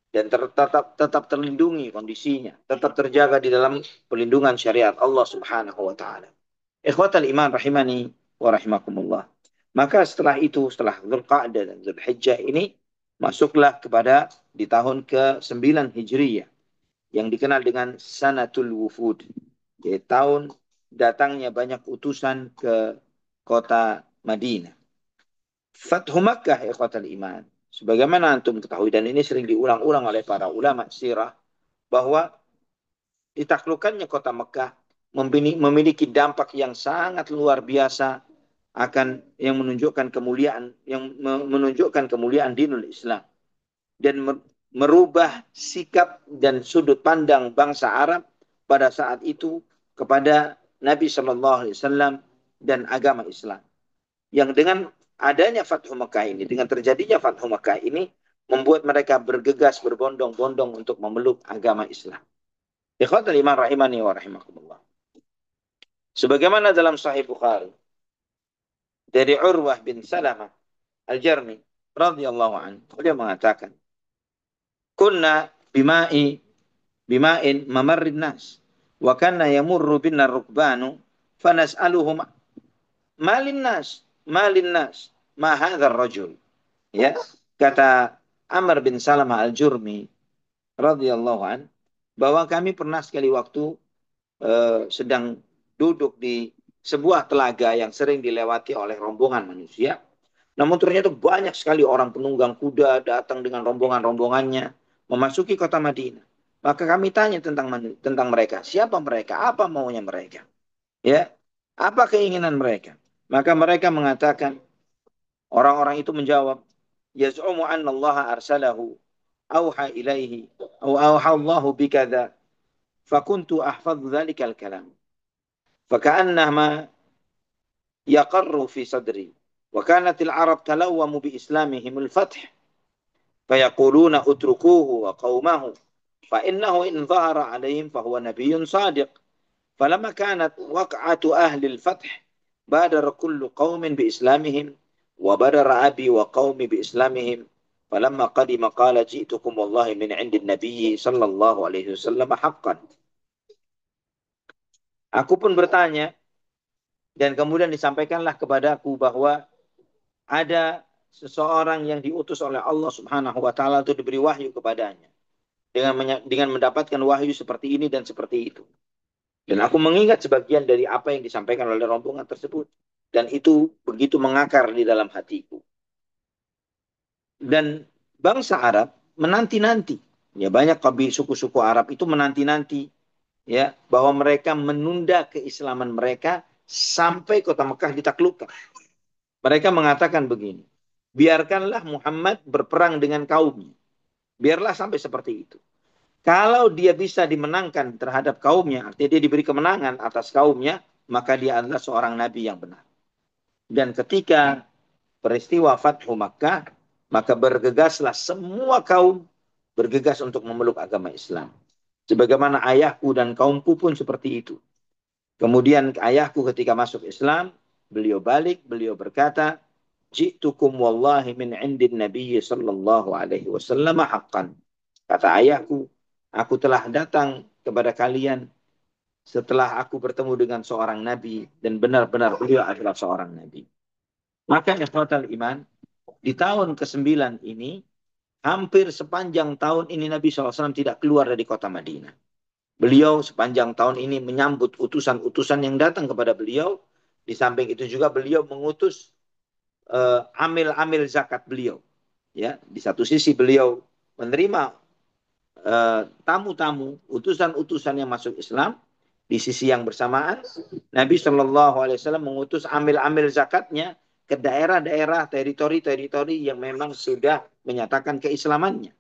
Speaker 2: dan tetap terlindungi kondisinya, tetap terjaga di dalam pelindungan syariat Allah Subhanahu wa taala. Ikhwatal iman rahimani wa rahimakumullah. Maka setelah itu, setelah Dzulqa'dah dan Dzulhijjah ini, masuklah kepada di tahun ke-9 Hijriyah yang dikenal dengan Sanatul Wufud, yaitu tahun datangnya banyak utusan ke kota Madinah. Fathu Makkah, ikhwatal iman. Sebagaimana antum ketahui, dan ini sering diulang-ulang oleh para ulama sirah, bahwa ditaklukkannya kota Mekah memiliki dampak yang sangat luar biasa akan yang menunjukkan kemuliaan dinul Islam dan merubah sikap dan sudut pandang bangsa Arab pada saat itu kepada Nabi Shallallahu Alaihi Wasallam dan agama Islam. Yang dengan adanya Fathu Mekah ini, dengan terjadinya Fathu Mekah ini, membuat mereka bergegas berbondong-bondong untuk memeluk agama Islam. Ikhwatul iman rahimani wa rahimakumullah. Sebagaimana dalam Sahih Bukhari dari Urwah bin Salamah Al-Jarmi radhiyallahu anhu, beliau mengatakan, "Kunna bima'in mamarrin nas wa kana yamurru binna rukbanu fanas'aluhum malin nas ma hadzal rajul." Ya, kata Amr bin Salamah Al-Jurmi radhiyallahu an, bahwa kami pernah sekali waktu sedang duduk di sebuah telaga yang sering dilewati oleh rombongan manusia. Namun ternyata banyak sekali orang penunggang kuda datang dengan rombongan-rombongannya memasuki kota Madinah. Maka kami tanya tentang mereka, siapa mereka, apa maunya mereka, ya, apa keinginan mereka. Maka mereka mengatakan, orang-orang itu menjawab, yaz'umu anna Allah arsalahu auha ilaihi au auha Allahu bikadza fakuntu ahfadhu dzalikal kalam faka'annama yaqarru fi sadri wa kanat al-arab talawwamu bi islamihim al-fath fayaquluna utrukuhu wa qaumahu fa innahu in dhahara alaihim fa huwa nabiyyun sadiq falamma kanat waq'atu ahli al-fath badara kullu qaumin bi islamihim wa badara abi wa qaumi bi islamihim falamma qadima qala ji'tukum wallahi min 'indi an-nabiy sallallahu alaihi wasallam haqqan. Aku pun bertanya, dan kemudian disampaikanlah kepadaku bahwa ada seseorang yang diutus oleh Allah Subhanahu wa taala untuk diberi wahyu kepadanya dengan mendapatkan wahyu seperti ini dan seperti itu. Dan aku mengingat sebagian dari apa yang disampaikan oleh rombongan tersebut, dan itu begitu mengakar di dalam hatiku. Dan bangsa Arab menanti-nanti, ya banyak suku-suku Arab itu menanti-nanti, ya bahwa mereka menunda keislaman mereka sampai kota Mekah ditaklukkan. Mereka mengatakan begini, biarkanlah Muhammad berperang dengan kaumnya. Biarlah sampai seperti itu. Kalau dia bisa dimenangkan terhadap kaumnya, artinya dia diberi kemenangan atas kaumnya, maka dia adalah seorang nabi yang benar. Dan ketika peristiwa Fathu Makkah, maka bergegaslah semua kaum bergegas untuk memeluk agama Islam. Sebagaimana ayahku dan kaumku pun seperti itu. Kemudian ayahku ketika masuk Islam, beliau balik, beliau berkata, "Ji'tukum wallahi min indin Nabi sallallahu alaihi wasallam haqqan." Kata ayahku, aku telah datang kepada kalian setelah aku bertemu dengan seorang nabi dan benar-benar beliau adalah seorang nabi. Maka ikhwatal iman, di tahun ke-9 ini, hampir sepanjang tahun ini Nabi SAW tidak keluar dari kota Madinah. Beliau sepanjang tahun ini menyambut utusan-utusan yang datang kepada beliau. Di samping itu juga beliau mengutus amil-amil zakat beliau. Ya, di satu sisi beliau menerima tamu-tamu, utusan-utusan yang masuk Islam. Di sisi yang bersamaan, Nabi Shallallahu Alaihi Wasallam mengutus amil-amil zakatnya ke daerah-daerah, teritori-teritori yang memang sudah menyatakan keislamannya.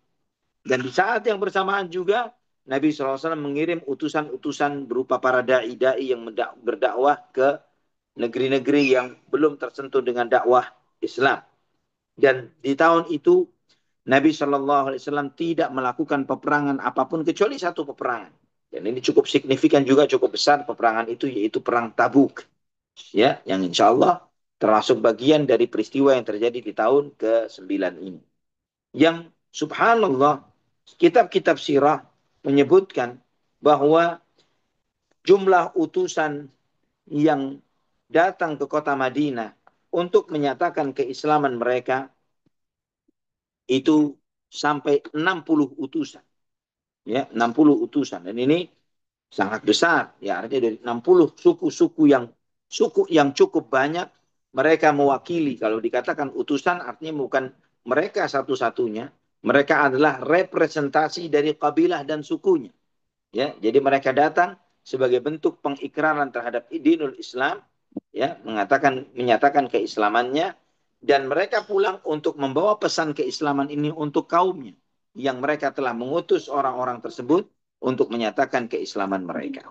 Speaker 2: Dan di saat yang bersamaan juga, Nabi SAW mengirim utusan-utusan berupa para da'i-da'i yang berdakwah ke negeri-negeri yang belum tersentuh dengan dakwah Islam. Dan di tahun itu, Nabi SAW tidak melakukan peperangan apapun kecuali satu peperangan. Dan ini cukup signifikan juga, cukup besar peperangan itu, yaitu Perang Tabuk. Ya, yang insya Allah termasuk bagian dari peristiwa yang terjadi di tahun ke-9 ini. Yang subhanallah, kitab-kitab sirah menyebutkan bahwa jumlah utusan yang datang ke kota Madinah untuk menyatakan keislaman mereka itu sampai 60 utusan. Ya, 60 utusan. Dan ini sangat besar. Ya, artinya dari 60 suku yang cukup banyak, mereka mewakili. Kalau dikatakan utusan artinya bukan mereka satu-satunya, mereka adalah representasi dari kabilah dan sukunya. Ya, jadi mereka datang sebagai bentuk pengikraran terhadap dinul Islam, ya, menyatakan keislamannya, dan mereka pulang untuk membawa pesan keislaman ini untuk kaumnya yang mereka telah mengutus orang-orang tersebut untuk menyatakan keislaman mereka.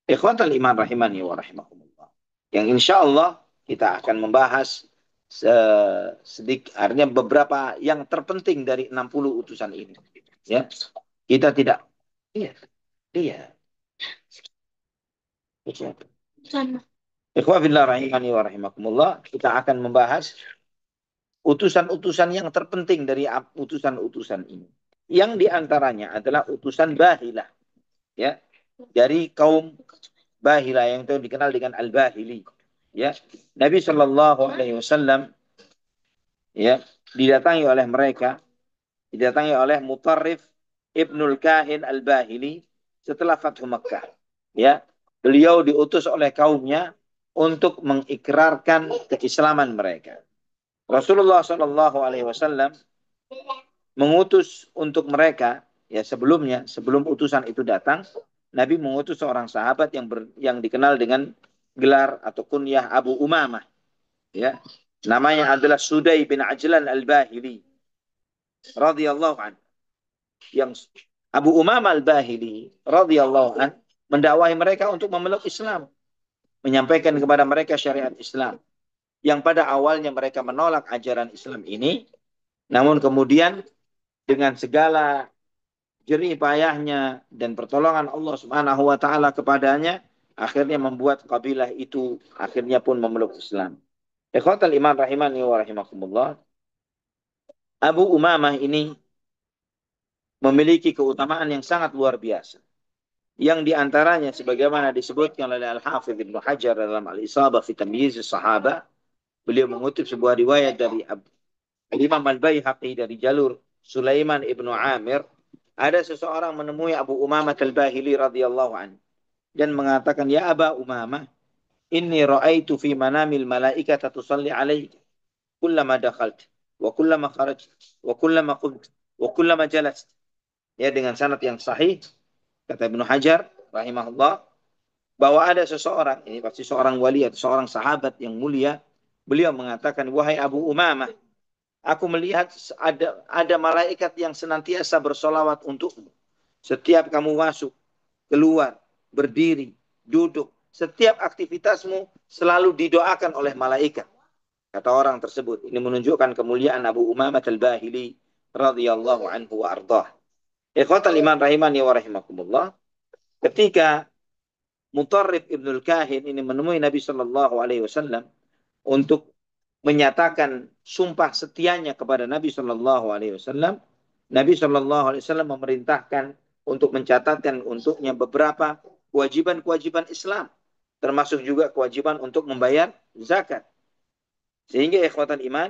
Speaker 2: Ikhwatal iman rahimani wa rahimakumullah. Yang insya Allah kita akan membahas sedikit, artinya beberapa yang terpenting dari 60 utusan ini. Ya, kita tidak, iya, iya. Ikhwafillah rahimani wa rahimakumullah. Kita akan membahas utusan-utusan yang terpenting dari utusan-utusan ini. Yang diantaranya adalah utusan Bahilah. Ya, dari kaum Bahilah yang itu dikenal dengan Al-Bahili. Ya, Nabi Shallallahu Alaihi Wasallam ya didatangi oleh Mutarrif Ibnul Kahin Al-Bahili setelah Fathu Makkah. Ya, beliau diutus oleh kaumnya untuk mengikrarkan keislaman mereka. Rasulullah Shallallahu Alaihi Wasallam mengutus untuk mereka, ya sebelumnya, sebelum utusan itu datang, Nabi mengutus seorang sahabat yang dikenal dengan gelar atau kunyah Abu Umamah. Ya, namanya adalah Sudai bin Ajlan Al-Bahili radhiyallahu anhu. Yang Abu Umamah Al-Bahili radhiyallahu anhu mendakwahi mereka untuk memeluk Islam, menyampaikan kepada mereka syariat Islam. Yang pada awalnya mereka menolak ajaran Islam ini, namun kemudian dengan segala jerih payahnya dan pertolongan Allah Subhanahu wa taala kepadanya, akhirnya membuat kabilah itu akhirnya pun memeluk Islam. Ikhwatal iman rahimani wa rahimakumullah. Abu Umamah ini memiliki keutamaan yang sangat luar biasa. yang diantaranya sebagaimana disebutkan oleh Al-Hafidh Ibnu Hajar dalam Al-Isabah fi Tamyiz Sahabah, beliau mengutip sebuah riwayat dari Imam Al-Baihaqi dari jalur Sulaiman Ibnu Amir, ada seseorang menemui Abu Umamah Al-Bahili radhiyallahu anhu dan mengatakan, "Ya Aba Umamah, inni ra'aitu fi manamil malaikata tusalli alaik kullama dakhalt wa kullama kharajt wa kullama qult wa kullama jalast." Ya, dengan sanad yang sahih kata Ibnu Hajar rahimahullah, bahwa ada seseorang, ini pasti seorang wali atau seorang sahabat yang mulia, beliau mengatakan, "Wahai Abu Umamah, aku melihat ada malaikat yang senantiasa bersolawat untukmu. Setiap kamu masuk, keluar, berdiri, duduk, setiap aktivitasmu selalu didoakan oleh malaikat." Kata orang tersebut. Ini menunjukkan kemuliaan Abu Umamah Al-Bahili radhiyallahu anhu wa ardah. Ikhwatal iman rahimani wa rahimakumullah. Ketika Mutarrib Ibnul Kahin ini menemui Nabi Shallallahu Alaihi Wasallam untuk menyatakan sumpah setianya kepada Nabi Shallallahu Alaihi Wasallam, Nabi Shallallahu Alaihi Wasallam memerintahkan untuk mencatatkan untuknya beberapa kewajiban-kewajiban Islam, termasuk juga kewajiban untuk membayar zakat. Sehingga ikhwatan iman,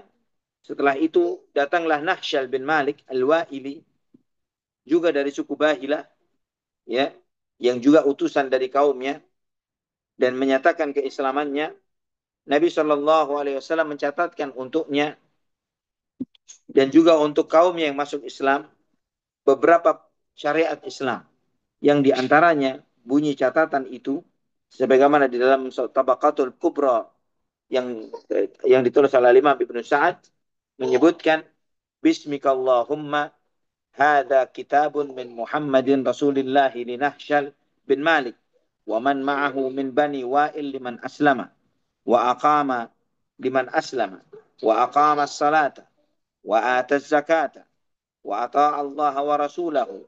Speaker 2: setelah itu datanglah Nahsyal bin Malik Al-Wa'ili, juga dari suku Bahilah, ya, yang juga utusan dari kaumnya, dan menyatakan keislamannya. Nabi Shallallahu Alaihi Wasallam mencatatkan untuknya dan juga untuk kaum yang masuk Islam beberapa syariat Islam, yang diantaranya bunyi catatan itu sebagaimana di dalam Tabaqatul Kubra yang ditulis oleh Imam Ibnu Sa'ad, menyebutkan, Bismikallahumma hadza kitabun min Muhammadin Rasulillah li Nahsyal bin Malik wa man ma'ahu min bani Wa'il liman aslama wa aqama liman aslama wa aqama as-salata wa ata az-zakata wa ata'a Allah wa rasulahu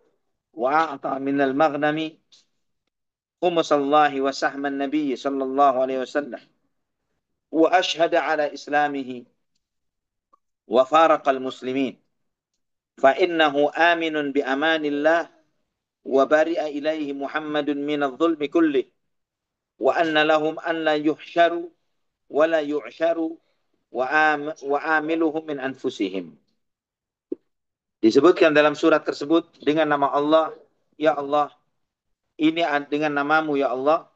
Speaker 2: wa a'ta min al-maghnami خمس الله وسهم النبي صلى الله عليه وسلم وأشهد على إسلامه وفارق المسلمين فإنه آمن بأمان الله وبرئ إليه محمد من الظلم كله وأن لهم أن لا يحشروا ولا يعشروا وآملهم من أنفسهم. Disebutkan dalam surat tersebut dengan nama Allah, ya Allah, ini dengan namamu ya Allah,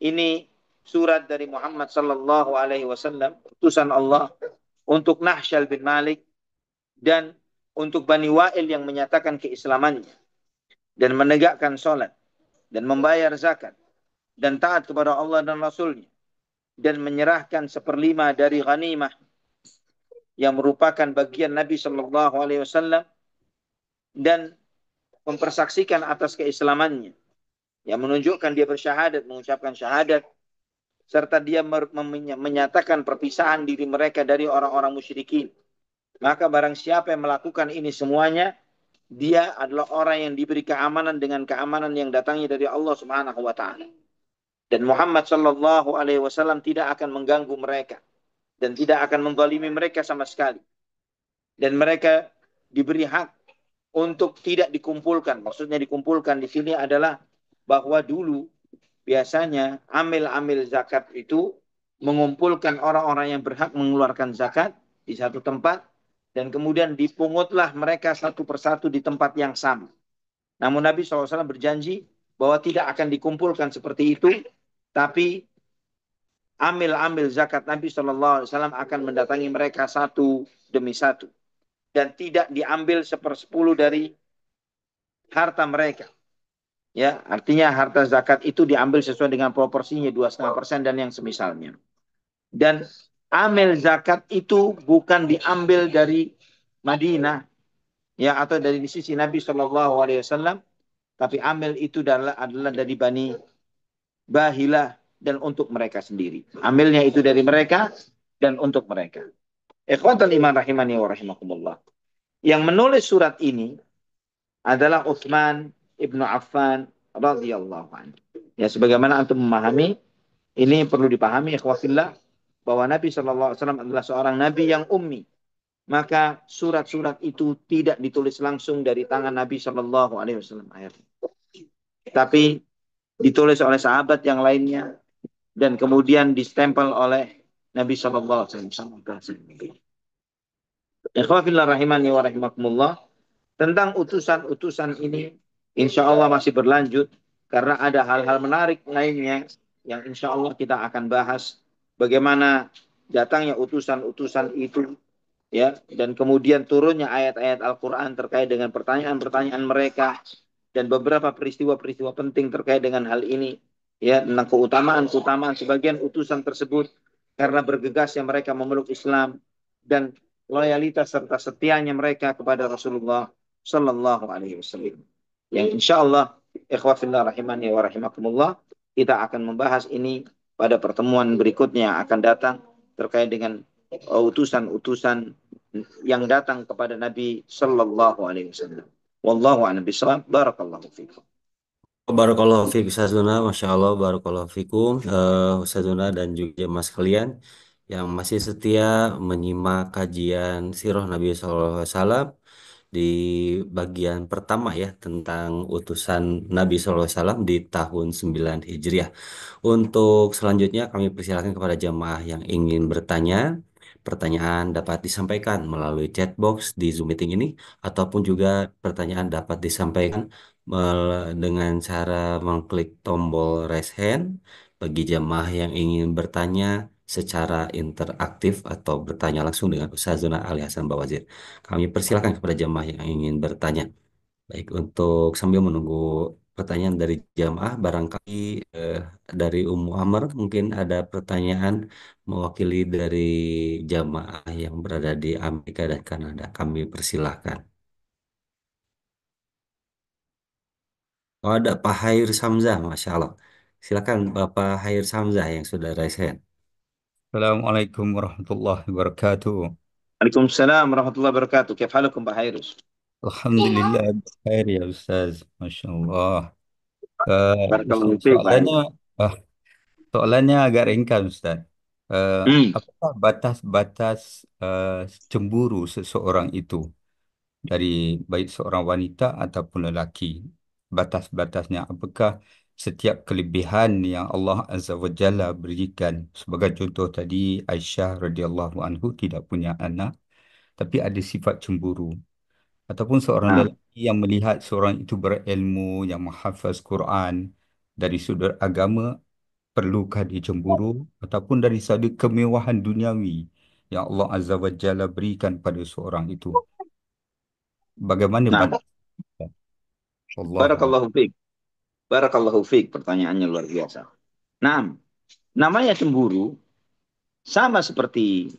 Speaker 2: ini surat dari Muhammad sallallahu alaihi wasallam, utusan Allah untuk Nahsyal bin Malik dan untuk Bani Wa'il yang menyatakan keislamannya dan menegakkan sholat dan membayar zakat dan taat kepada Allah dan Rasulnya dan menyerahkan 1/5 dari ghanimah yang merupakan bagian Nabi Shallallahu Alaihi Wasallam dan mempersaksikan atas keislamannya, yang menunjukkan dia bersyahadat, mengucapkan syahadat, serta dia menyatakan perpisahan diri mereka dari orang-orang musyrikin. Maka barang siapa yang melakukan ini semuanya, dia adalah orang yang diberi keamanan dengan keamanan yang datangnya dari Allah Subhanahu wa taala. Dan Muhammad sallallahu alaihi wasallam tidak akan mengganggu mereka dan tidak akan menzalimi mereka sama sekali. Dan mereka diberi hak untuk tidak dikumpulkan. Maksudnya dikumpulkan di sini adalah bahwa dulu biasanya amil-amil zakat itu mengumpulkan orang-orang yang berhak mengeluarkan zakat di satu tempat dan kemudian dipungutlah mereka satu persatu di tempat yang sama. Namun Nabi SAW berjanji bahwa tidak akan dikumpulkan seperti itu, tapi amil-amil zakat Nabi SAW akan mendatangi mereka satu demi satu dan tidak diambil 1/10 dari harta mereka. Ya, artinya harta zakat itu diambil sesuai dengan proporsinya 2,5% dan yang semisalnya. Dan amil zakat itu bukan diambil dari Madinah, ya, atau dari sisi Nabi Shallallahu Alaihi Wasallam, tapi amil itu adalah dari Bani Bahilah dan untuk mereka sendiri. Amilnya itu dari mereka dan untuk mereka. Ikhwatal iman rahimani wa rahimakumullah. Yang menulis surat ini adalah Utsman ibnu Affan radhiyallahu anhu. Ya, sebagaimana antum memahami, ini perlu dipahami ikhwafillah, bahwa Nabi SAW adalah seorang Nabi yang ummi. Maka surat-surat itu tidak ditulis langsung dari tangan Nabi SAW. tapi ditulis oleh sahabat yang lainnya dan kemudian distempel oleh Nabi Shallallahu Alaihi Wasallam. Ikhwafillah rahimani wa rahimakumullah. Tentang utusan-utusan ini, insya Allah masih berlanjut karena ada hal-hal menarik lainnya yang insya Allah kita akan bahas. Bagaimana datangnya utusan-utusan itu, ya, dan kemudian turunnya ayat-ayat Al-Quran terkait dengan pertanyaan-pertanyaan mereka dan beberapa peristiwa-peristiwa penting terkait dengan hal ini, ya, tentang keutamaan-keutamaan sebagian utusan tersebut karena bergegasnya mereka memeluk Islam dan loyalitas serta setianya mereka kepada Rasulullah Sallallahu Alaihi Wasallam. Yang insya Allah, ikhwafillah rahimani wa rahimakumullah, kita akan membahas ini pada pertemuan berikutnya yang akan datang terkait dengan utusan-utusan yang datang kepada Nabi Sallallahu Alaihi Wasallam. Wallahu a'lam bishawab. Barakallahu fiikum.
Speaker 1: Barakallahu fiik Ustazuna, Masya Allah, Barakallahu fiikum Ustazuna dan juga mas kalian yang masih setia menyimak kajian Sirah Nabi SAW di bagian pertama ya tentang utusan Nabi SAW di tahun 9 Hijriah. Untuk selanjutnya kami persilakan kepada jamaah yang ingin bertanya. Pertanyaan dapat disampaikan melalui chat box di Zoom meeting ini ataupun juga pertanyaan dapat disampaikan dengan cara mengklik tombol raise hand bagi jamaah yang ingin bertanya secara interaktif atau bertanya langsung dengan Ustazuna Ali Hasan Bawazir. Kami persilakan kepada jamaah yang ingin bertanya. Baik, untuk sambil menunggu pertanyaan dari jamaah, barangkali eh, dari Ummu Amr mungkin ada pertanyaan mewakili dari jamaah yang berada di Amerika dan Kanada. Kami persilahkan. Oh, ada Pak Hair Samzah, Masya Allah. Silakan Bapak Hair Samzah yang sudah raise hand.
Speaker 3: Assalamualaikum warahmatullahi wabarakatuh.
Speaker 2: Waalaikumsalam warahmatullahi wabarakatuh. Kif halukum Pak Hairus?
Speaker 3: Alhamdulillah khair ya Ustaz. Masya Allah.
Speaker 2: Barakallahu
Speaker 3: Ustaz,
Speaker 2: fiik Pak Hairus.
Speaker 3: ah, soalannya agak ringkas Ustaz. Eh,
Speaker 2: Hmm.
Speaker 3: Apakah batas-batas eh, cemburu seseorang itu dari baik seorang wanita ataupun lelaki? Batas-batasnya apakah setiap kelebihan yang Allah Azza wa Jalla berikan sebagai contoh tadi Aisyah radhiyallahu anhu tidak punya anak tapi ada sifat cemburu ataupun seorang
Speaker 2: Nah,
Speaker 3: lelaki yang melihat seorang itu berilmu yang menghafaz Quran dari sudut agama perlukah dicemburu ataupun dari sudut kemewahan duniawi yang Allah Azza wa Jalla berikan pada seorang itu, bagaimana
Speaker 2: nah,
Speaker 3: batas kita? Wallahu a'lam.
Speaker 2: barakallahu fiik. Barakallahu fiik. Pertanyaannya luar biasa. Nah, namanya cemburu sama seperti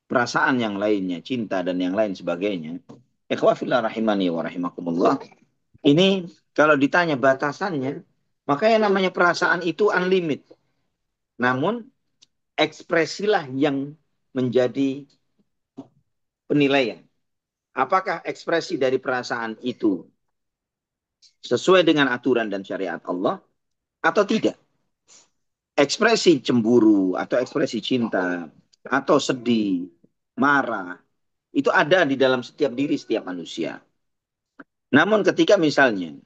Speaker 2: perasaan yang lainnya, cinta dan yang lain sebagainya. Ikhwafillah rahimani wa rahimakumullah. Ini kalau ditanya batasannya, maka yang namanya perasaan itu unlimited. Namun ekspresilah yang menjadi penilaian. Apakah ekspresi dari perasaan itu sesuai dengan aturan dan syariat Allah atau tidak? Ekspresi cemburu atau ekspresi cinta atau sedih, marah, itu ada di dalam setiap diri setiap manusia. Namun ketika misalnya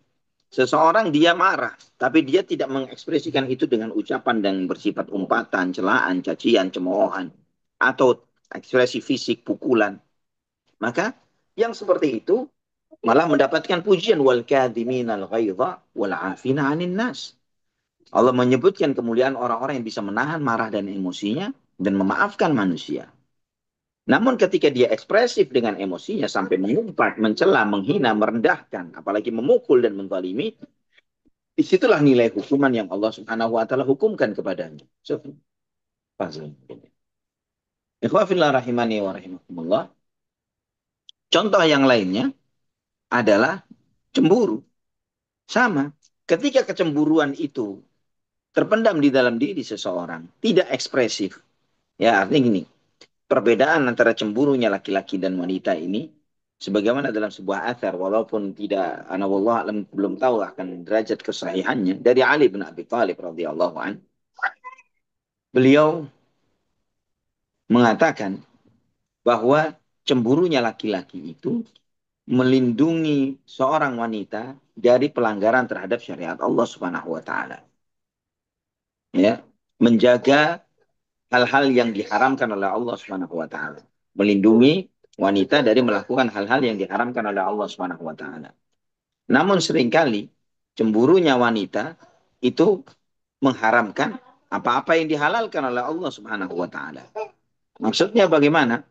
Speaker 2: seseorang dia marah, tapi dia tidak mengekspresikan itu dengan ucapan dan bersifat umpatan, celaan, cacian, cemoohan, atau ekspresi fisik, pukulan, maka yang seperti itu malah mendapatkan pujian wal kadhiminal ghaidha wal afina 'anil nas. Allah menyebutkan kemuliaan orang-orang yang bisa menahan marah dan emosinya dan memaafkan manusia. Namun ketika dia ekspresif dengan emosinya sampai mengumpat, mencela, menghina, merendahkan, apalagi memukul dan menzalimi, disitulah nilai hukuman yang Allah Subhanahu wa taala hukumkan kepadanya. So, ikhwafillah rahimani wa rahimakumullah. Contoh yang lainnya adalah cemburu. Sama. Ketika kecemburuan itu terpendam di dalam diri seseorang, tidak ekspresif. Ya, artinya gini, perbedaan antara cemburunya laki-laki dan wanita ini, sebagaimana dalam sebuah athar, walaupun tidak, ana wallah alam, belum tahu akan derajat kesahihannya, dari Ali bin Abi Thalib radhiyallahu an, beliau mengatakan bahwa cemburunya laki-laki itu melindungi seorang wanita dari pelanggaran terhadap syariat Allah Subhanahu wa taala. Ya, menjaga hal-hal yang diharamkan oleh Allah Subhanahu wa taala. Melindungi wanita dari melakukan hal-hal yang diharamkan oleh Allah Subhanahu wa taala. Namun seringkali cemburunya wanita itu mengharamkan apa-apa yang dihalalkan oleh Allah Subhanahu wa taala. Maksudnya bagaimana?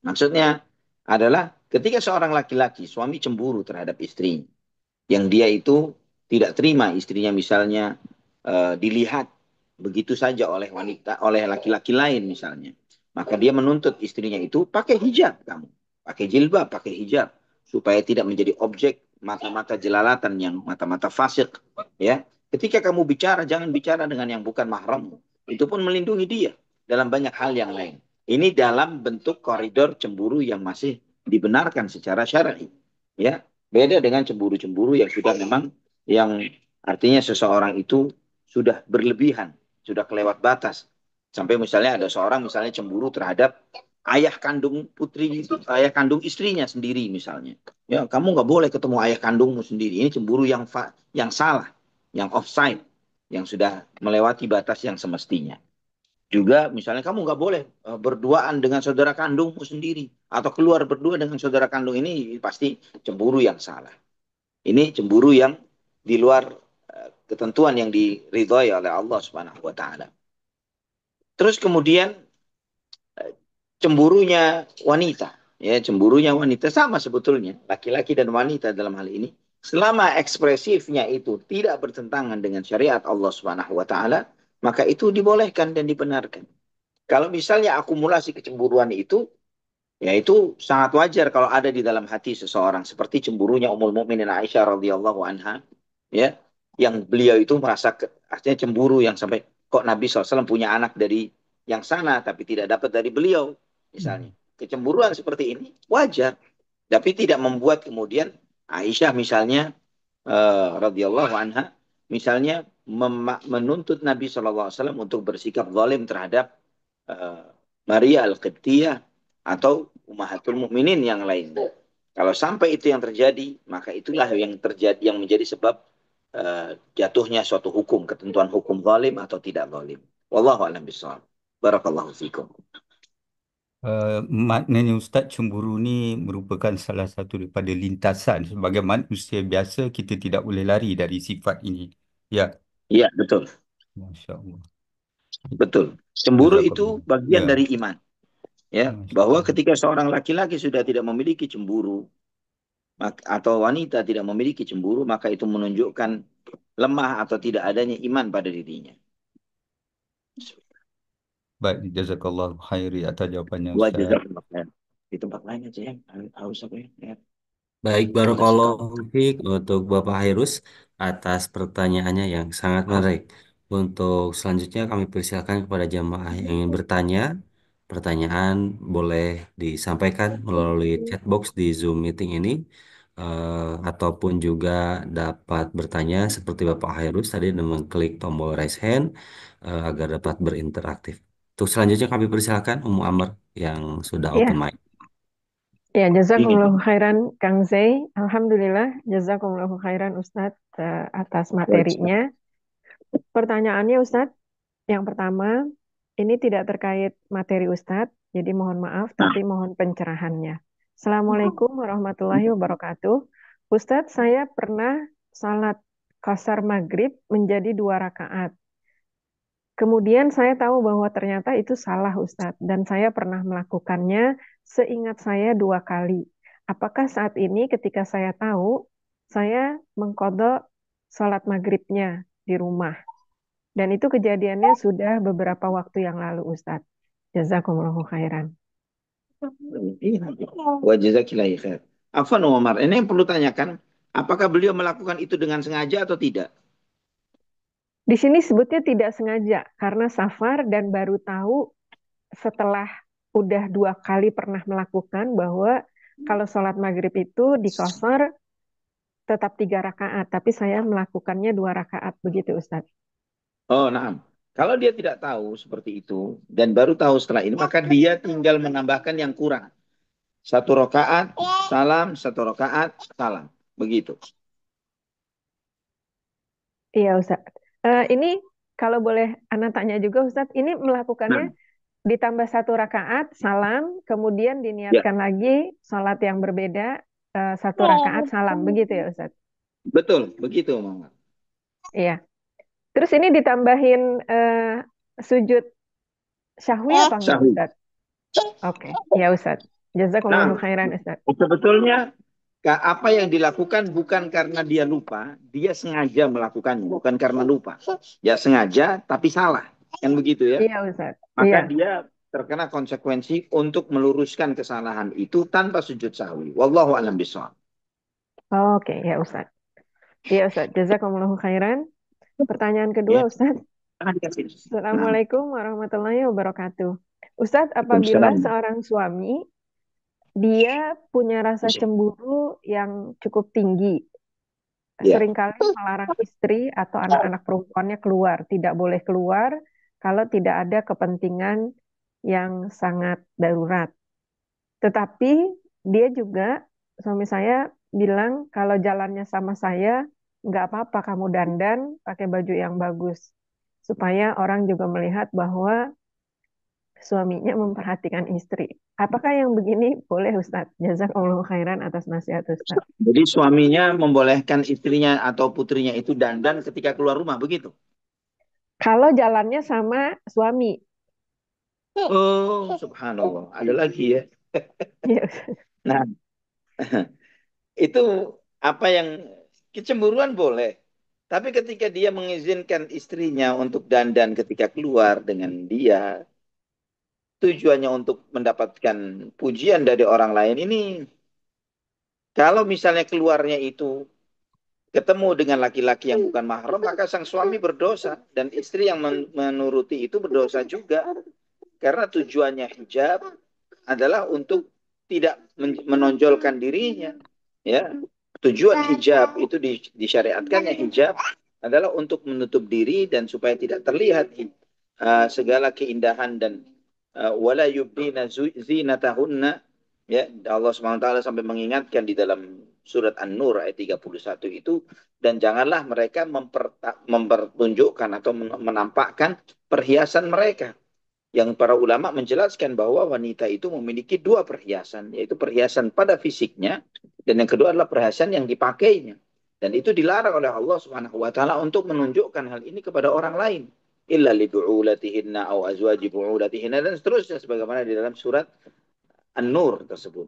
Speaker 2: Maksudnya adalah ketika seorang laki-laki suami cemburu terhadap istrinya, yang dia itu tidak terima istrinya misalnya dilihat begitu saja oleh wanita, oleh laki-laki lain misalnya. Maka dia menuntut istrinya itu pakai hijab kamu, pakai jilbab, pakai hijab supaya tidak menjadi objek mata-mata jelalatan yang mata-mata fasik, ya. Ketika kamu bicara jangan bicara dengan yang bukan mahrammu. Itu pun melindungi dia dalam banyak hal yang lain. Ini dalam bentuk koridor cemburu yang masih dibenarkan secara syar'i, ya. Beda dengan cemburu-cemburu yang sudah memang yang artinya seseorang itu sudah berlebihan, sudah kelewat batas. Sampai misalnya ada seorang misalnya cemburu terhadap ayah kandung putri itu, ayah kandung istrinya sendiri misalnya. Ya, kamu nggak boleh ketemu ayah kandungmu sendiri. Ini cemburu yang salah, yang offside, yang sudah melewati batas yang semestinya. Juga misalnya kamu nggak boleh berduaan dengan saudara kandungmu sendiri atau keluar berdua dengan saudara kandung, ini pasti cemburu yang salah. Ini cemburu yang di luar ketentuan yang diridhoi oleh Allah Subhanahu wa taala. Terus kemudian cemburunya wanita, ya, cemburunya wanita sama sebetulnya, laki-laki dan wanita dalam hal ini. Selama ekspresifnya itu tidak bertentangan dengan syariat Allah Subhanahu wa taala, maka itu dibolehkan dan dibenarkan. Kalau misalnya akumulasi kecemburuan itu, ya itu sangat wajar kalau ada di dalam hati seseorang, seperti cemburunya Ummul Mukminin Aisyah radhiyallahu anha, ya, yang beliau itu merasa artinya cemburu yang sampai kok Nabi SAW punya anak dari yang sana tapi tidak dapat dari beliau, misalnya. Kecemburuan seperti ini wajar, tapi tidak membuat kemudian Aisyah misalnya radhiyallahu anha misalnya menuntut Nabi SAW untuk bersikap zalim terhadap eh, Maria Al-Qibtiyah atau Ummahatul Mukminin yang lain. Kalau sampai itu yang terjadi, maka itulah yang terjadi yang menjadi sebab jatuhnya suatu hukum, ketentuan hukum zalim atau tidak zalim. Wallahu a'lam bishawab. Barakallahu fikum.
Speaker 3: Maknanya Ustaz, cemburu ni merupakan salah satu daripada lintasan. Sebagai manusia biasa, kita tidak boleh lari dari sifat ini. Ya,
Speaker 2: Iya, betul.
Speaker 3: Masya Allah.
Speaker 2: Betul. Cemburu itu
Speaker 3: Jazakallah.
Speaker 2: bagian
Speaker 3: Ya,
Speaker 2: dari iman. Ya,
Speaker 3: Masya
Speaker 2: bahwa
Speaker 3: Allah.
Speaker 2: ketika seorang laki-laki sudah tidak memiliki cemburu atau wanita tidak memiliki cemburu, maka itu menunjukkan lemah atau tidak adanya iman pada dirinya.
Speaker 3: Baik, jazakallah khairi atas jawabannya
Speaker 2: Wa
Speaker 3: Ustaz.
Speaker 2: jazakallah khair. Di tempat lain aja ya. Harus apa ya? Ya.
Speaker 1: Baik,
Speaker 2: Kita kasih tahu.
Speaker 1: Barakallahu Fiik untuk Bapak Hairus atas pertanyaannya yang sangat menarik. Untuk selanjutnya kami persilakan kepada jamaah yang ingin bertanya. Pertanyaan boleh disampaikan melalui chat box di Zoom meeting ini, ataupun juga dapat bertanya seperti Bapak Hairus tadi dengan mengklik tombol raise hand agar dapat berinteraktif. Untuk selanjutnya kami persilakan Ummu Amr yang sudah open
Speaker 4: Ya,
Speaker 1: mic.
Speaker 4: ya, jazakumullahu
Speaker 2: Ini.
Speaker 4: khairan Kang Zai. Alhamdulillah, jazakumullahu khairan Ustadz atas materinya. Pertanyaannya Ustadz, yang pertama, ini tidak terkait materi Ustadz, jadi mohon maaf, tapi mohon pencerahannya. Assalamualaikum warahmatullahi wabarakatuh. Ustadz, saya pernah salat qasar maghrib menjadi 2 rakaat. Kemudian saya tahu bahwa ternyata itu salah Ustadz, dan saya pernah melakukannya seingat saya 2 kali. Apakah saat ini ketika saya tahu, saya mengkodok sholat maghribnya di rumah? Dan itu kejadiannya sudah beberapa waktu yang lalu Ustadz. Jazakumullahu khairan.
Speaker 2: Iya. Wa jazakillahi khair. Afwan Umar, ini yang perlu tanyakan, apakah beliau melakukan itu dengan sengaja atau tidak?
Speaker 4: Di sini sebutnya tidak sengaja, karena safar dan baru tahu setelah udah 2 kali pernah melakukan bahwa kalau sholat maghrib itu di qasar tetap 3 rakaat, tapi saya melakukannya 2 rakaat begitu Ustadz.
Speaker 2: Oh, nah. Kalau dia tidak tahu seperti itu dan baru tahu setelah ini, maka dia tinggal menambahkan yang kurang. 1 rakaat, salam, 1 rakaat, salam. Begitu.
Speaker 4: Iya Ustaz. Ini kalau boleh Ana tanya juga Ustaz, ini melakukannya
Speaker 2: Nah,
Speaker 4: ditambah 1 rakaat salam, kemudian
Speaker 2: ya,
Speaker 4: diniatkan lagi sholat yang berbeda 1 rakaat salam, begitu ya Ustaz?
Speaker 2: betul, begitu, Mama.
Speaker 4: Iya. Terus ini ditambahin sujud syahwi apa enggak
Speaker 2: Sahwi.
Speaker 4: Ustaz? Oke, ya Ustaz.
Speaker 2: Nah,
Speaker 4: Jazakumullahu khairan Ustaz.
Speaker 2: sebetulnya apa yang dilakukan bukan karena dia lupa, dia sengaja melakukannya, bukan karena lupa. Ya sengaja, tapi salah. Kan begitu ya.
Speaker 4: Iya Ustaz.
Speaker 2: Maka
Speaker 4: Iya.
Speaker 2: dia terkena konsekuensi untuk meluruskan kesalahan itu tanpa sujud sahwi. Wallahu a'lam bishawab.
Speaker 4: Oke, ya Ustaz. Iya Ustaz. Jazakumullahu khairan. Pertanyaan kedua
Speaker 2: Ya,
Speaker 4: Ustaz.
Speaker 2: jangan dikasih. Nah,
Speaker 4: Assalamualaikum warahmatullahi wabarakatuh. Ustadz, apabila
Speaker 2: Waalaikumsalam.
Speaker 4: seorang suami dia punya rasa cemburu yang cukup tinggi,
Speaker 2: Ya.
Speaker 4: seringkali melarang istri atau anak-anak perempuannya keluar, tidak boleh keluar kalau tidak ada kepentingan yang sangat darurat. Tetapi dia juga, suami saya bilang kalau jalannya sama saya, nggak apa-apa kamu dandan pakai baju yang bagus. Supaya orang juga melihat bahwa suaminya memperhatikan istri. Apakah yang begini boleh Ustadz? Jazakallahu khairan atas nasihat Ustadz.
Speaker 2: Jadi suaminya membolehkan istrinya atau putrinya itu dandan ketika keluar rumah, begitu?
Speaker 4: Kalau jalannya sama suami,
Speaker 2: Oh, subhanallah. Ada lagi ya.
Speaker 4: ya,
Speaker 2: Nah, itu apa yang kecemburuan boleh. Tapi ketika dia mengizinkan istrinya untuk dandan ketika keluar dengan dia, tujuannya untuk mendapatkan pujian dari orang lain ini, kalau misalnya keluarnya itu ketemu dengan laki-laki yang bukan mahram, maka sang suami berdosa dan istri yang menuruti itu berdosa juga. Karena tujuannya hijab adalah untuk tidak menonjolkan dirinya. Ya, tujuan hijab itu disyariatkannya hijab adalah untuk menutup diri dan supaya tidak terlihat segala keindahan dan wala yubdina zinatahunna, ya Allah Subhanahu wa taala sampai mengingatkan di dalam surat An-Nur ayat 31 itu, dan janganlah mereka mempertunjukkan atau menampakkan perhiasan mereka, yang para ulama menjelaskan bahwa wanita itu memiliki 2 perhiasan, yaitu perhiasan pada fisiknya dan yang kedua adalah perhiasan yang dipakainya. Dan itu dilarang oleh Allah Subhanahu wa taala untuk menunjukkan hal ini kepada orang lain. Illa li bu'ulatihinna aw azwaji bu'ulatihinna dan seterusnya sebagaimana di dalam surat An-Nur tersebut.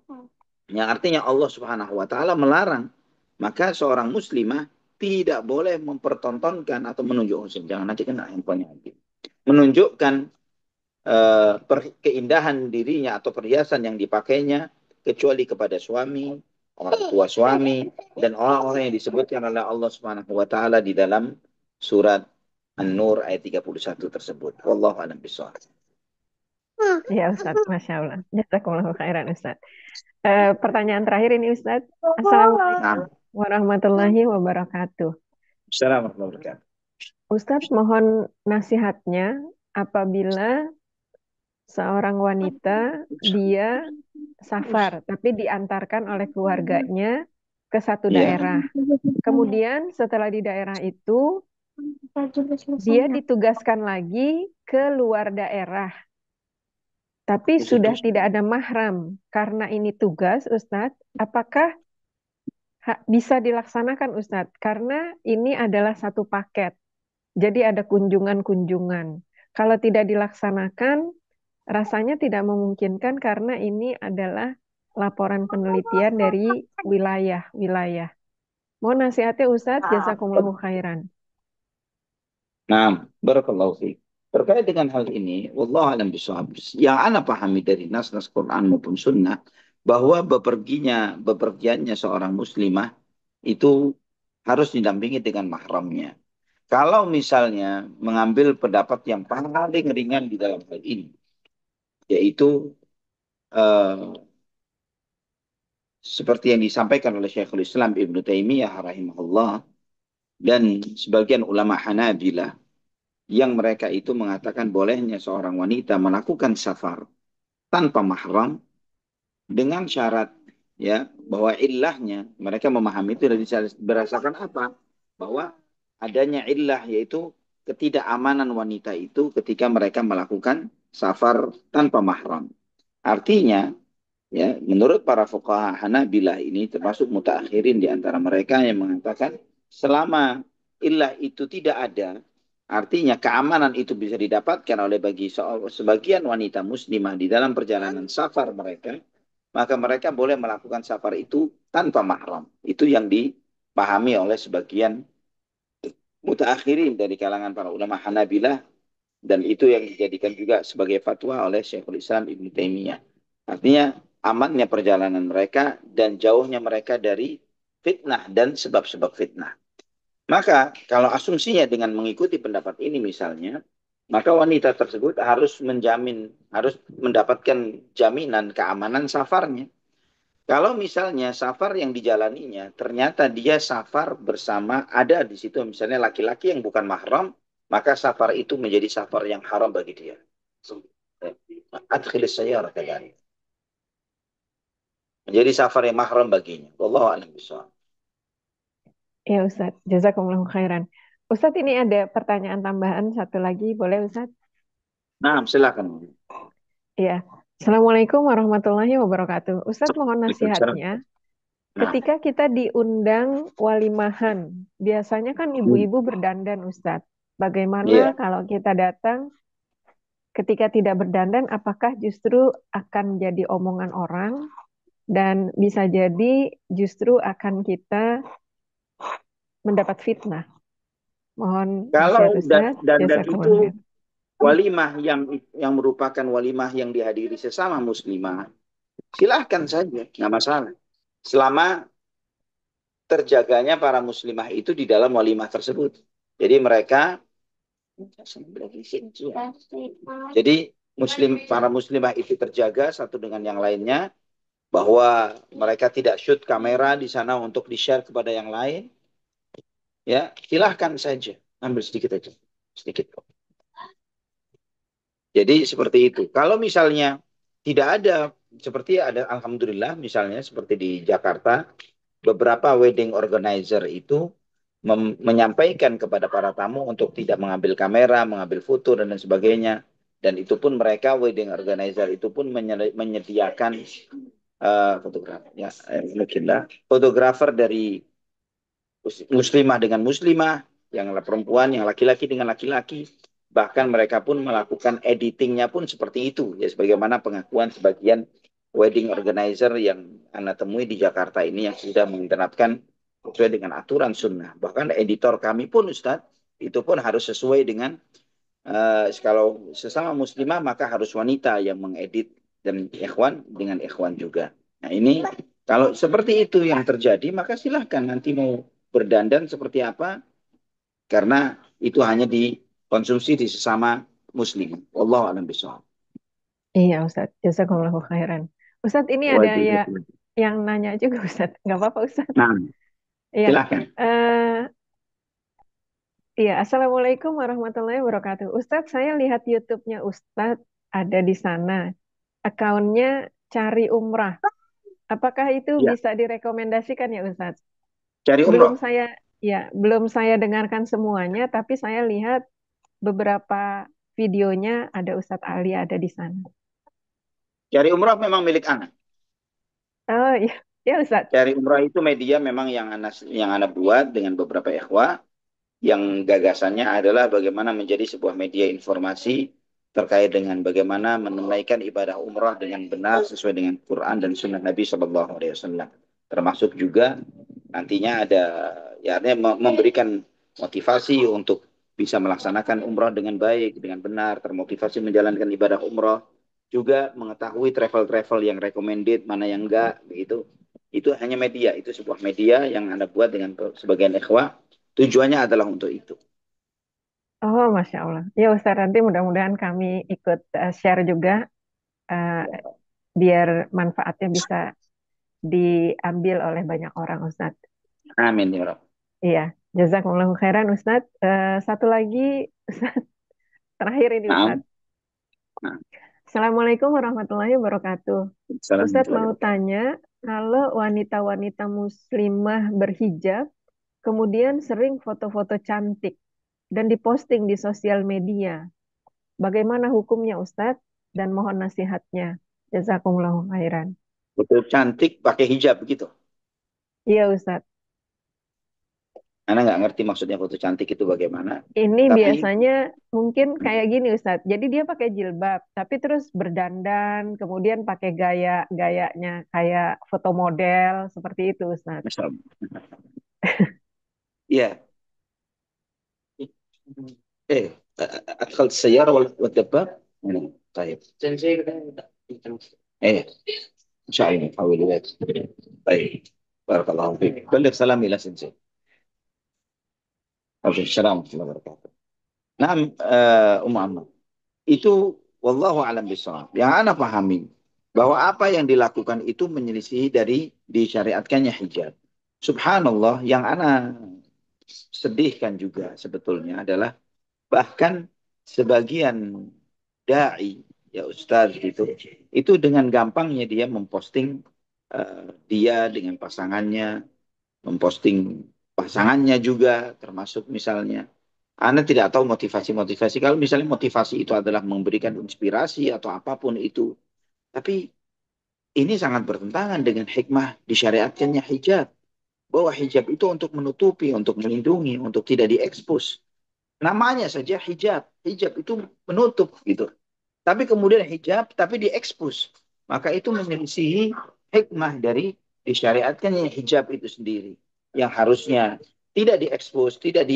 Speaker 2: Yang artinya Allah Subhanahu wa taala melarang. Maka seorang muslimah tidak boleh mempertontonkan atau menunjukkan, jangan nanti kena handphonenya lagi, menunjukkan keindahan dirinya atau perhiasan yang dipakainya kecuali kepada suami, orang tua suami, dan orang-orang yang disebutkan oleh Allah Subhanahu wa taala di dalam surat An-Nur ayat 31 tersebut. Wallahu a'lam bishawab.
Speaker 4: ya Ustadz, Masya Allah. Jazakumullahu khairan Ustadz. Pertanyaan terakhir ini Ustadz. Assalamualaikum
Speaker 2: Nah,
Speaker 4: warahmatullahi wabarakatuh.
Speaker 2: Assalamualaikum warahmatullahi wabarakatuh.
Speaker 4: Ustadz mohon nasihatnya apabila seorang wanita dia safar tapi diantarkan oleh keluarganya ke satu
Speaker 2: Iya.
Speaker 4: daerah. Kemudian setelah di daerah itu dia ditugaskan lagi ke luar daerah. Tapi sudah tidak ada mahram. Karena ini tugas Ustadz, apakah bisa dilaksanakan Ustadz? Karena ini adalah satu paket. Jadi ada kunjungan-kunjungan. Kalau tidak dilaksanakan, rasanya tidak memungkinkan karena ini adalah laporan penelitian dari wilayah-wilayah. Mohon nasihatnya Ustadz, jazakumullahu khairan.
Speaker 2: Nah, barakallahu fiik. Terkait dengan hal ini, wallahu a'lam bishawab. Yang ana pahami dari nas-nas Quran maupun sunnah bahwa bepergiannya seorang muslimah itu harus didampingi dengan mahramnya. Kalau misalnya mengambil pendapat yang paling ringan di dalam hal ini, yaitu eh, seperti yang disampaikan oleh Syekhul Islam Ibnu Taimiyah rahimahullah dan sebagian ulama Hanabilah, yang mereka itu mengatakan bolehnya seorang wanita melakukan safar tanpa mahram dengan syarat, ya, bahwa ilahnya mereka memahami itu dari berdasarkan apa? Bahwa adanya illah, yaitu ketidakamanan wanita itu ketika mereka melakukan safar tanpa mahram. Artinya, ya, menurut para fuqaha Hanabilah ini termasuk mutaakhirin di antara mereka yang mengatakan selama illah itu tidak ada, artinya keamanan itu bisa didapatkan oleh bagi sebagian wanita muslimah di dalam perjalanan safar mereka, maka mereka boleh melakukan safar itu tanpa mahram. Itu yang dipahami oleh sebagian mutaakhirin dari kalangan para ulama Hanabilah, dan itu yang dijadikan juga sebagai fatwa oleh Syekhul Islam Ibn Taimiyah. Artinya amannya perjalanan mereka dan jauhnya mereka dari fitnah dan sebab-sebab fitnah. Maka kalau asumsinya dengan mengikuti pendapat ini misalnya, maka wanita tersebut harus harus mendapatkan jaminan keamanan safarnya. Kalau misalnya safar yang dijalaninya, ternyata dia safar bersama, ada di situ misalnya laki-laki yang bukan mahram, maka safar itu menjadi safar yang haram bagi dia. Adkhilis sayyarah kadhalik. Menjadi safar yang mahram baginya. Wallahu a'lam bishawab.
Speaker 4: Ya Ustadz, jazakumullahu khairan. Ustadz, ini ada pertanyaan tambahan satu lagi, boleh Ustadz?
Speaker 2: Nah, silakan.
Speaker 4: Iya. Assalamualaikum warahmatullahi wabarakatuh. Ustadz, mohon
Speaker 2: Waalaikumsalam.
Speaker 4: nasihatnya.
Speaker 2: Nah,
Speaker 4: Ketika kita diundang walimahan, biasanya kan ibu-ibu berdandan, Ustadz.
Speaker 2: iya.
Speaker 4: Bagaimana kalau kita datang ketika tidak berdandan, apakah justru akan jadi omongan orang dan bisa jadi justru akan kita mendapat fitnah? Mohon nasihat
Speaker 2: Kalau
Speaker 4: Ustadz.
Speaker 2: dandan
Speaker 4: Jazakumullah
Speaker 2: itu
Speaker 4: khair.
Speaker 2: walimah yang merupakan walimah yang dihadiri sesama muslimah, silahkan saja, nggak masalah. Selama terjaganya para muslimah itu di dalam walimah tersebut. Jadi mereka, jadi para muslimah itu terjaga satu dengan yang lainnya, bahwa mereka tidak shoot kamera di sana untuk di-share kepada yang lain. Ya, silahkan saja. Ambil sedikit aja. Sedikit. Jadi seperti itu. Kalau misalnya tidak ada, seperti ada, alhamdulillah misalnya seperti di Jakarta, beberapa wedding organizer itu menyampaikan kepada para tamu untuk tidak mengambil kamera, mengambil foto dan lain sebagainya. Dan itu pun mereka wedding organizer itu pun menyediakan fotografer, ya, fotografer dari muslimah dengan muslimah, yang perempuan, yang laki-laki dengan laki-laki. Bahkan mereka pun melakukan editingnya pun seperti itu. Ya, sebagaimana pengakuan sebagian wedding organizer yang Anda temui di Jakarta ini yang sudah menerapkan sesuai dengan aturan sunnah. Bahkan editor kami pun Ustadz, itu pun harus sesuai dengan, kalau sesama muslimah maka harus wanita yang mengedit, dan ikhwan dengan ikhwan juga. Nah ini kalau seperti itu yang terjadi, maka silahkan nanti mau berdandan seperti apa, karena itu hanya dikonsumsi di sesama muslim. Wallahu a'lam bishawab.
Speaker 4: Iya Ustadz, jazakumullahu khairan. Ustadz, ini ada ya yang nanya juga Ustadz. Nggak apa-apa Ustadz.
Speaker 2: Nah,
Speaker 4: Iya.
Speaker 2: silahkan.
Speaker 4: Iya, Assalamualaikum warahmatullahi wabarakatuh. Ustadz, saya lihat YouTube-nya Ustadz ada di sana. Akunnya Cari Umrah. Apakah itu
Speaker 2: Ya,
Speaker 4: bisa direkomendasikan ya Ustadz?
Speaker 2: cari
Speaker 4: Belum
Speaker 2: umroh.
Speaker 4: saya, ya, belum saya dengarkan semuanya, tapi saya lihat beberapa videonya ada Ustadz Ali ada di sana.
Speaker 2: Cari umroh memang milik anak.
Speaker 4: Oh iya, ya Ustadz.
Speaker 2: Cari umroh itu media memang yang anak buat dengan beberapa ikhwah, yang gagasannya adalah bagaimana menjadi sebuah media informasi terkait dengan bagaimana menunaikan ibadah umrah dengan benar sesuai dengan Quran dan Sunnah Nabi Shallallahu Alaihi Wasallam. Termasuk juga nantinya ada, ya, artinya memberikan motivasi untuk bisa melaksanakan umrah dengan baik, dengan benar, termotivasi menjalankan ibadah umrah, juga mengetahui travel-travel yang recommended, mana yang enggak, begitu. Itu hanya media, itu sebuah media yang Anda buat dengan sebagian ikhwah. Tujuannya adalah untuk itu.
Speaker 4: Oh, Masya Allah. Ya Ustadz, nanti mudah-mudahan kami ikut share juga eh, biar manfaatnya bisa diambil oleh banyak orang Ustadz.
Speaker 2: Amin ya Rabb.
Speaker 4: Iya, jazakumullahu khairan Ustadz. Satu lagi Ustadz, terakhir ini
Speaker 2: Nah,
Speaker 4: Ustadz. Assalamualaikum warahmatullahi wabarakatuh. Ustadz mau tanya, kalau wanita-wanita muslimah berhijab, kemudian sering foto-foto cantik dan diposting di sosial media. Bagaimana hukumnya Ustadz? Dan mohon nasihatnya. Jazakumullahu khairan.
Speaker 2: Foto cantik pakai hijab begitu.
Speaker 4: Iya Ustadz.
Speaker 2: Anda nggak ngerti maksudnya foto cantik itu bagaimana.
Speaker 4: Ini
Speaker 2: Tapi
Speaker 4: biasanya mungkin kayak gini Ustadz. Jadi dia pakai jilbab, tapi terus berdandan, kemudian pakai gayanya kayak foto model seperti itu Ustadz.
Speaker 2: ya, أدخلت السيارة والدباب. طيب إيه إن شاء الله نحاول ذلك. طيب بارك الله فيك. بلغ سلامي إلى سنسي. السلام ورحمة الله وبركاته. Nah, Amma, itu wallahu alam bisawab. Yang ana pahami bahwa apa yang dilakukan itu menyelisihi dari disyariatkannya hijab. Subhanallah, yang ana sedihkan juga sebetulnya adalah bahkan sebagian dai ya ustaz gitu, itu dengan gampangnya dia memposting dia dengan pasangannya, memposting pasangannya juga, termasuk misalnya Anda tidak tahu motivasi-motivasi. Kalau misalnya motivasi itu adalah memberikan inspirasi atau apapun itu. Tapi ini sangat bertentangan dengan hikmah disyariatkannya hijab. Bahwa hijab itu untuk menutupi, untuk melindungi, untuk tidak diekspos. Namanya saja hijab. Hijab itu menutup gitu. Tapi kemudian hijab, tapi diekspos. Maka itu menyelisihi hikmah dari disyariatkannya hijab itu sendiri. Yang harusnya tidak diekspos, tidak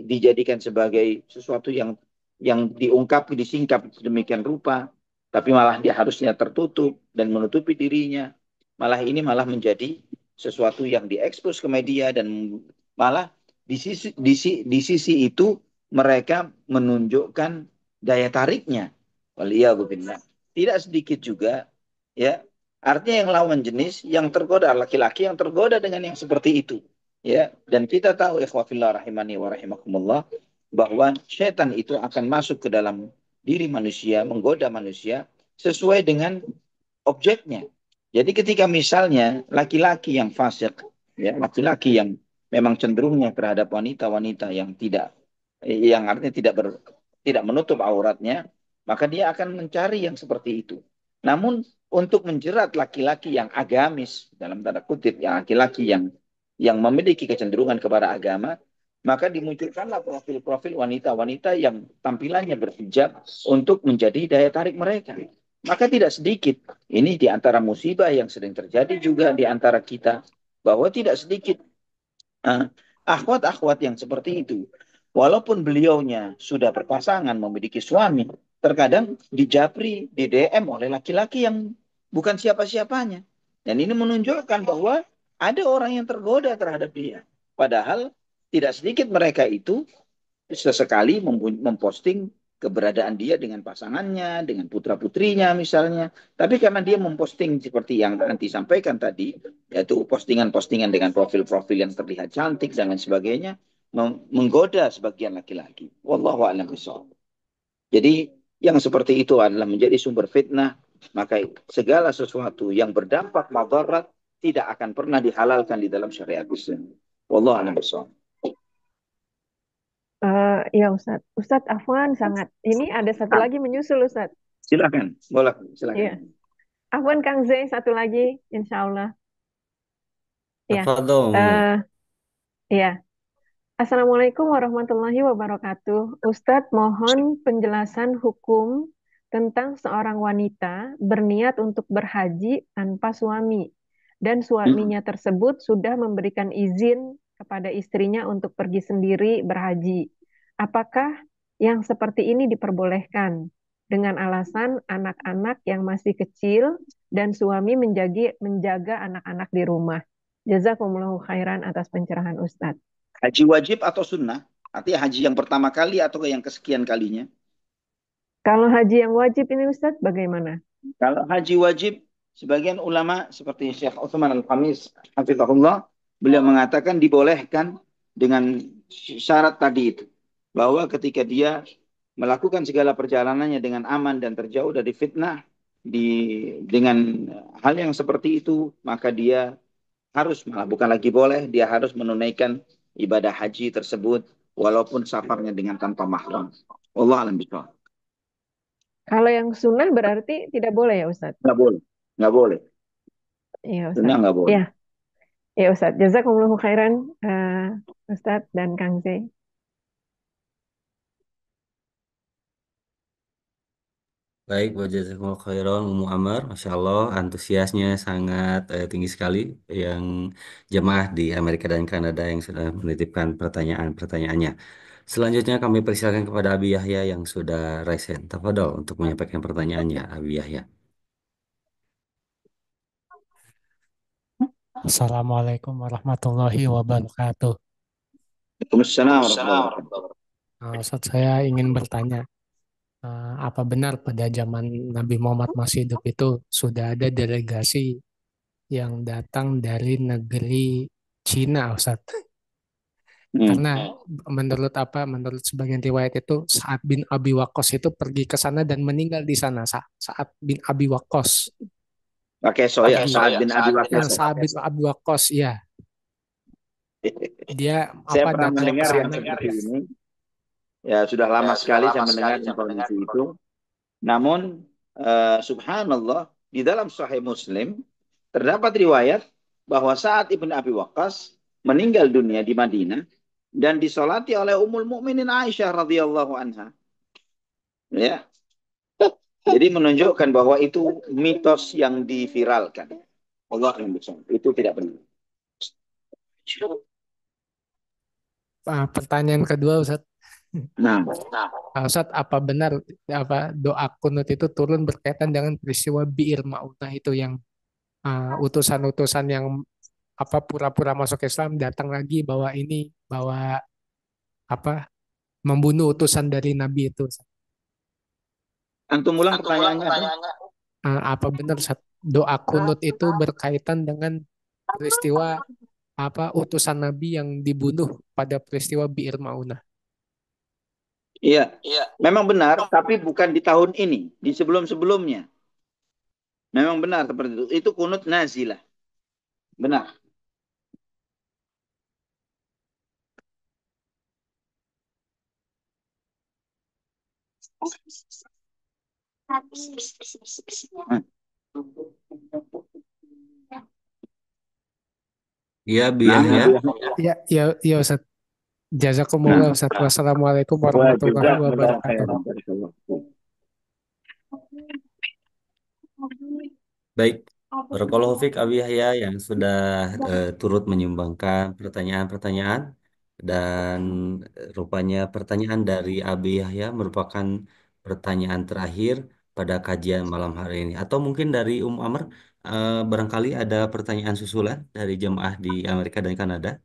Speaker 2: dijadikan sebagai sesuatu yang diungkap, disingkap demikian rupa. Tapi malah dia harusnya tertutup dan menutupi dirinya. Malah ini malah menjadi sesuatu yang diekspos ke media dan malah di sisi itu mereka menunjukkan daya tariknya. Waliyahulillah. Tidak sedikit juga ya. Artinya yang lawan jenis yang tergoda laki-laki yang tergoda dengan yang seperti itu. Ya, dan kita tahu ikhwafillah rahimani wa rahimakumullah bahwa setan itu akan masuk ke dalam diri manusia, menggoda manusia sesuai dengan objeknya. Jadi ketika misalnya laki-laki yang fasik, ya, laki-laki yang memang cenderungnya terhadap wanita-wanita yang yang artinya tidak menutup auratnya, maka dia akan mencari yang seperti itu. Namun untuk menjerat laki-laki yang agamis dalam tanda kutip, yang laki-laki yang memiliki kecenderungan kepada agama, maka dimunculkanlah profil-profil wanita-wanita yang tampilannya berhijab untuk menjadi daya tarik mereka. Maka tidak sedikit, ini di antara musibah yang sering terjadi juga di antara kita, bahwa tidak sedikit akhwat-akhwat yang seperti itu. Walaupun beliaunya sudah berpasangan, memiliki suami, terkadang dijapri, di DM oleh laki-laki yang bukan siapa-siapanya. Dan ini menunjukkan bahwa ada orang yang tergoda terhadap dia. Padahal tidak sedikit mereka itu sesekali memposting keberadaan dia dengan pasangannya, dengan putra-putrinya misalnya. Tapi karena dia memposting seperti yang nanti sampaikan tadi, yaitu postingan-postingan dengan profil-profil yang terlihat cantik dan lain sebagainya, menggoda sebagian laki-laki. Wallahu a'lam bishawab. Jadi yang seperti itu adalah menjadi sumber fitnah, maka segala sesuatu yang berdampak madarat tidak akan pernah dihalalkan di dalam syariat Islam. Wallahu a'lam bishawab.
Speaker 4: Ya Ustadz. Ustadz Afwan sangat. Ini ada satu lagi menyusul Ustadz.
Speaker 2: Silakan, boleh, silakan.
Speaker 4: Iya. Afwan Kang Zai satu lagi, insya Allah. Ya.
Speaker 1: Tafadhol.
Speaker 4: Ya. Assalamualaikum warahmatullahi wabarakatuh. Ustadz mohon penjelasan hukum tentang seorang wanita berniat untuk berhaji tanpa suami dan suaminya tersebut sudah memberikan izin kepada istrinya untuk pergi sendiri berhaji. Apakah yang seperti ini diperbolehkan dengan alasan anak-anak yang masih kecil dan suami menjaga anak-anak di rumah? Jazakumullahu khairan atas pencerahan Ustadz.
Speaker 2: Haji wajib atau sunnah? Artinya haji yang pertama kali atau yang kesekian kalinya?
Speaker 4: Kalau haji yang wajib ini Ustadz bagaimana?
Speaker 2: Kalau haji wajib, sebagian ulama seperti Syekh Utsman Al-Khamis, hafizahullah, beliau mengatakan dibolehkan dengan syarat tadi itu. Bahwa ketika dia melakukan segala perjalanannya dengan aman dan terjauh dari fitnah, dengan hal yang seperti itu, maka dia harus malah bukan lagi boleh, dia harus menunaikan ibadah haji tersebut walaupun safarnya dengan tanpa mahram. Allah alam bisawab.
Speaker 4: Kalau yang sunnah berarti tidak boleh ya Ustadz?
Speaker 2: Nggak boleh, nggak boleh.
Speaker 4: Iya
Speaker 2: Sunnah
Speaker 4: Ustadz.
Speaker 2: nggak boleh.
Speaker 4: Iya, iya Ustadz. Jazakumullahu khairan Ustadz dan Kang Z.
Speaker 1: Baik, jazakumullah khairan Ummu Amar. Masya Allah, antusiasnya sangat tinggi sekali yang jemaah di Amerika dan Kanada yang sudah menitipkan pertanyaan-pertanyaannya. Selanjutnya kami persilakan kepada Abi Yahya yang sudah raise hand. Tafadhol untuk menyampaikan pertanyaannya, Abi Yahya.
Speaker 5: Assalamualaikum warahmatullahi wabarakatuh.
Speaker 2: Waalaikumsalam warahmatullahi wabarakatuh.
Speaker 5: Ustaz, saya ingin bertanya, apa benar pada zaman Nabi Muhammad masih hidup itu sudah ada delegasi yang datang dari negeri Cina, Ustaz?
Speaker 2: Hmm.
Speaker 5: Karena menurut sebagian riwayat itu Sa'ad bin Abi Waqqas itu pergi ke sana dan meninggal di sana. Sa'ad bin Abi Waqqas
Speaker 2: Pakai soya,
Speaker 5: pergi.
Speaker 2: Sa'ad bin Abi Waqqas.
Speaker 5: Sa'ad bin Abi Waqqas, ya, dia
Speaker 2: Saya
Speaker 5: apa
Speaker 2: pernah
Speaker 5: datang ke
Speaker 2: mendengar yang
Speaker 5: sana.
Speaker 2: seperti ini. Ya, sudah lama sekali saya mendengar informasi itu. Namun, subhanallah, di dalam Sahih Muslim, terdapat riwayat bahwa saat Ibn Abi Waqqas meninggal dunia di Madinah dan disolati oleh Ummul Mukminin Aisyah radhiyallahu anha. Ya. Jadi menunjukkan bahwa itu mitos yang diviralkan. Allah yang itu tidak benar.
Speaker 5: Pertanyaan kedua, Ustaz.
Speaker 2: Nah,
Speaker 5: Ustaz, apa benar doa kunut itu turun berkaitan dengan peristiwa Bi'ir Ma'unah itu yang utusan-utusan yang pura-pura masuk Islam datang lagi bawa apa membunuh utusan dari Nabi itu, Ustaz.
Speaker 2: antum ulang pertanyaannya apa?
Speaker 5: Apa benar, Ustaz, doa kunut itu berkaitan dengan peristiwa utusan Nabi yang dibunuh pada peristiwa Bi'ir Ma'unah?
Speaker 2: Iya, memang benar, tapi bukan di tahun ini, di sebelum-sebelumnya. Memang benar seperti itu. Itu kunut nazilah. Benar. Hmm.
Speaker 1: Iya, Abi
Speaker 2: Nah,
Speaker 1: Yahya.
Speaker 5: Ya, ya, ya, Ustaz. Jazakumullah,
Speaker 2: nah.
Speaker 5: Ustaz. Wassalamualaikum
Speaker 2: Wah,
Speaker 5: warahmatullahi
Speaker 2: jazakumullah
Speaker 5: wabarakatuh.
Speaker 2: khairan. Barakallah.
Speaker 1: Baik, Barakallahu Fik Abi Yahya yang sudah turut menyumbangkan pertanyaan-pertanyaan dan rupanya pertanyaan dari Abi Yahya merupakan pertanyaan terakhir pada kajian malam hari ini. Atau mungkin dari Amr, barangkali ada pertanyaan susulan dari jemaah di Amerika dan Kanada.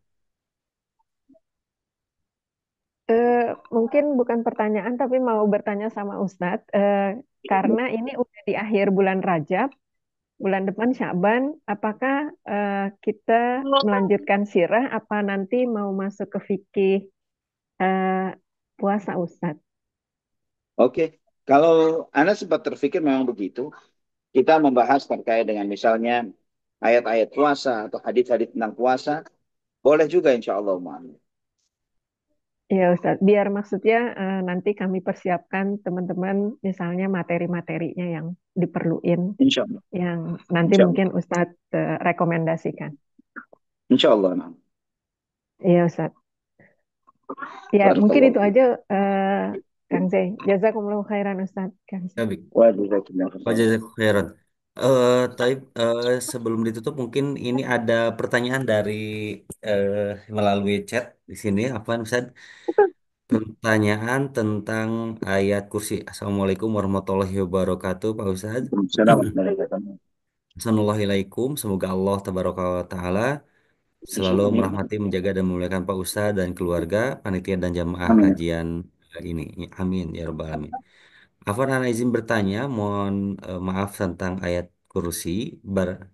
Speaker 4: Mungkin bukan pertanyaan tapi mau bertanya sama Ustadz, karena ini udah di akhir bulan Rajab, bulan depan Sya'ban, apakah kita melanjutkan sirah apa nanti mau masuk ke fikih puasa Ustadz?
Speaker 2: Oke, kalau Anda sempat terpikir memang begitu, kita membahas terkait dengan misalnya ayat-ayat puasa atau hadis-hadis tentang puasa, boleh juga insya Allah.
Speaker 4: Ya Ustadz, biar maksudnya nanti kami persiapkan teman-teman misalnya materi-materinya yang diperluin,
Speaker 2: Insya Allah.
Speaker 4: yang nanti
Speaker 2: Insya Allah.
Speaker 4: mungkin Ustadz rekomendasikan.
Speaker 2: Insya Allah. Nah.
Speaker 4: Iya Ustadz. Ya mungkin
Speaker 2: Barakallah.
Speaker 4: itu aja Kang Zai. Jazakumullahu khairan Ustadz. Kang Zai.
Speaker 1: Ya, Bik.
Speaker 2: Wah, jazakumullah khairan.
Speaker 1: Wajazak khairan. Taib, sebelum ditutup mungkin ini ada pertanyaan dari eh, melalui chat di sini. Apa Ustaz? Pertanyaan tentang ayat kursi. Assalamualaikum warahmatullahi wabarakatuh, Pak Ustaz.
Speaker 2: Assalamualaikum.
Speaker 1: Assalamualaikum. Semoga Allah tabaraka wa taala selalu merahmati, menjaga dan memuliakan Pak Ustaz dan keluarga, panitia dan jamaah
Speaker 2: Amin.
Speaker 1: kajian ini. Amin ya rabbal alamin. Afwan ana izin bertanya, mohon maaf tentang ayat kursi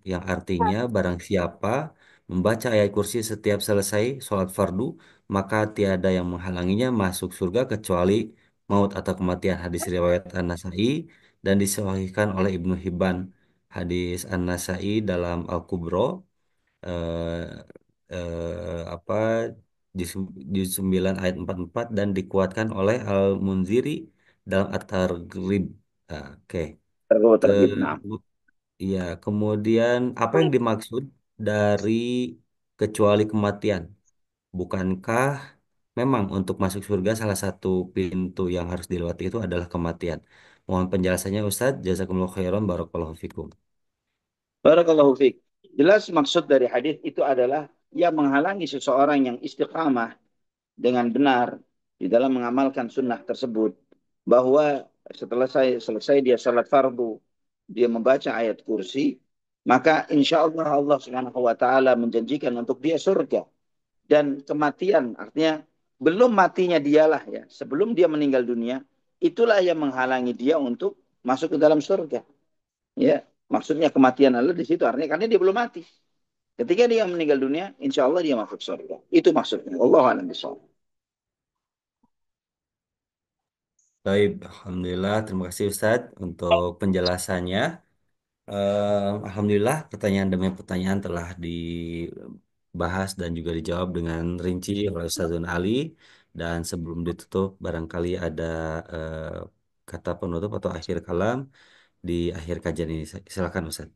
Speaker 1: yang artinya barang siapa membaca ayat kursi setiap selesai sholat fardu, maka tiada yang menghalanginya masuk surga kecuali maut atau kematian. Hadis riwayat An-Nasai dan disahihkan oleh Ibnu Hibban. Hadis An-Nasai dalam Al-Kubro eh, apa juz 9 ayat 44 dan dikuatkan oleh Al-Munziri dalam At-Targhib. Nah, oke.
Speaker 2: Terus
Speaker 1: Ke
Speaker 2: tergib. Nah.
Speaker 1: Iya, kemudian apa yang dimaksud dari kecuali kematian? Bukankah memang untuk masuk surga salah satu pintu yang harus dilewati itu adalah kematian? Mohon penjelasannya Ustadz. Jazakumullah khairan barakallahu fikum.
Speaker 2: Barakallahu fiik. Jelas maksud dari hadis itu adalah yang menghalangi seseorang yang istiqamah dengan benar di dalam mengamalkan sunnah tersebut. Bahwa setelah selesai dia salat fardu, dia membaca ayat kursi, maka insya Allah Allah Subhanahu wa taala menjanjikan untuk dia surga. Dan kematian artinya belum matinya dialah ya, sebelum dia meninggal dunia, itulah yang menghalangi dia untuk masuk ke dalam surga. Ya, maksudnya kematian Allah di situ artinya karena dia belum mati. Ketika dia meninggal dunia, insya Allah dia masuk surga. Itu maksudnya. Allah a'lam bishawab.
Speaker 1: Baik, Alhamdulillah. Terima kasih Ustadz untuk penjelasannya. Alhamdulillah pertanyaan demi pertanyaan telah dibahas dan juga dijawab dengan rinci oleh Ustazun Ali. Dan sebelum ditutup, barangkali ada eh, kata penutup atau akhir kalam di akhir kajian ini. Silakan Ustaz.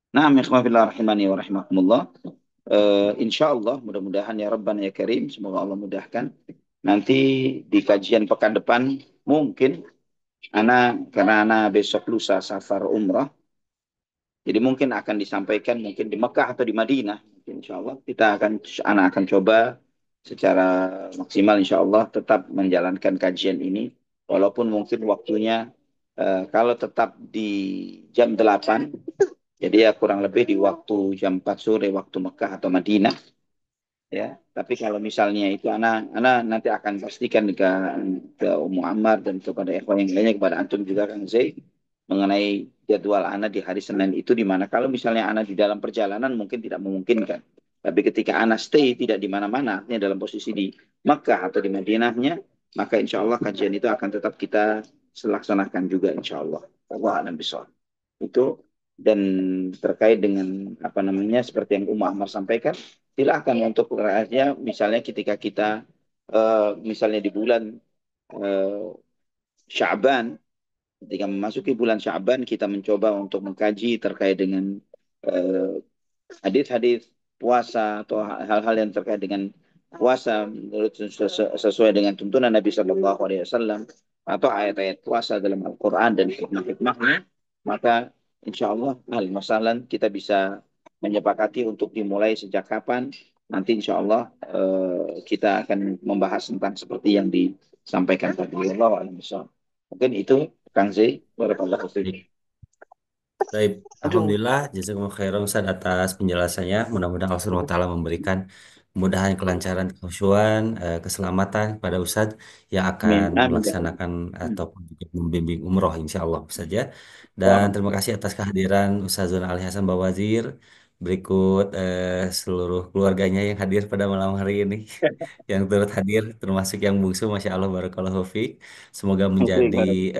Speaker 2: Nah, ikhwafillah rahimani wa rahimakumullah. Insya Allah, mudah-mudahan ya Rabbana ya Karim, semoga Allah mudahkan. Nanti di kajian pekan depan, mungkin, karena Ana besok lusa safar umrah, jadi mungkin akan disampaikan mungkin di Mekah atau di Madinah. Mungkin insya Allah Ana akan coba secara maksimal insya Allah tetap menjalankan kajian ini. Walaupun mungkin waktunya kalau tetap di jam 8, jadi ya kurang lebih di waktu jam 4 sore waktu Mekah atau Madinah. Ya, tapi kalau misalnya itu anak nanti akan pastikan ke Ummu Ammar dan kepada ikhwan yang lainnya, kepada antum juga Kang Zaid, mengenai jadwal anak di hari Senin itu di mana. Kalau misalnya anak di dalam perjalanan mungkin tidak memungkinkan. Tapi ketika anak stay tidak di mana-mana, artinya dalam posisi di Mekah atau di Madinahnya, maka insya Allah kajian itu akan tetap kita laksanakan juga insya Allah. Allah alam bisawab. Itu dan terkait dengan apa namanya seperti yang Umar Ahmad sampaikan, silahkan untuk rakyatnya misalnya ketika kita misalnya di bulan eh, Sya'ban, ketika memasuki bulan Sya'ban kita mencoba untuk mengkaji terkait dengan eh, hadis-hadis puasa atau hal-hal yang terkait dengan puasa menurut sesuai dengan tuntunan Nabi Shallallahu Alaihi Wasallam atau ayat-ayat puasa dalam Al-Quran dan hikmah-hikmahnya, maka insya Allah masalah kita bisa menyepakati untuk dimulai sejak kapan. Nanti insya Allah kita akan membahas tentang seperti yang disampaikan tadi. Allah a'lam bishawab. Mungkin itu Kang Zai. Barakallahu fiik.
Speaker 1: Baik,
Speaker 2: Aduh.
Speaker 1: Alhamdulillah, jazakumullah khairan Ustaz atas penjelasannya. Mudah-mudahan Allah Subhanahu wa taala memberikan kemudahan, kelancaran, kehusuan, keselamatan kepada Ustaz yang akan
Speaker 2: Amin. Amin. Ya Allah.
Speaker 1: melaksanakan ataupun juga membimbing umroh insya Allah saja. Dan
Speaker 2: Amin.
Speaker 1: terima kasih atas kehadiran Ustazuna Ali Hasan Bawazir. Berikut seluruh keluarganya yang hadir pada malam hari ini. Yang turut hadir termasuk yang bungsu, Masya Allah, Barakallahu Fiq. Semoga menjadi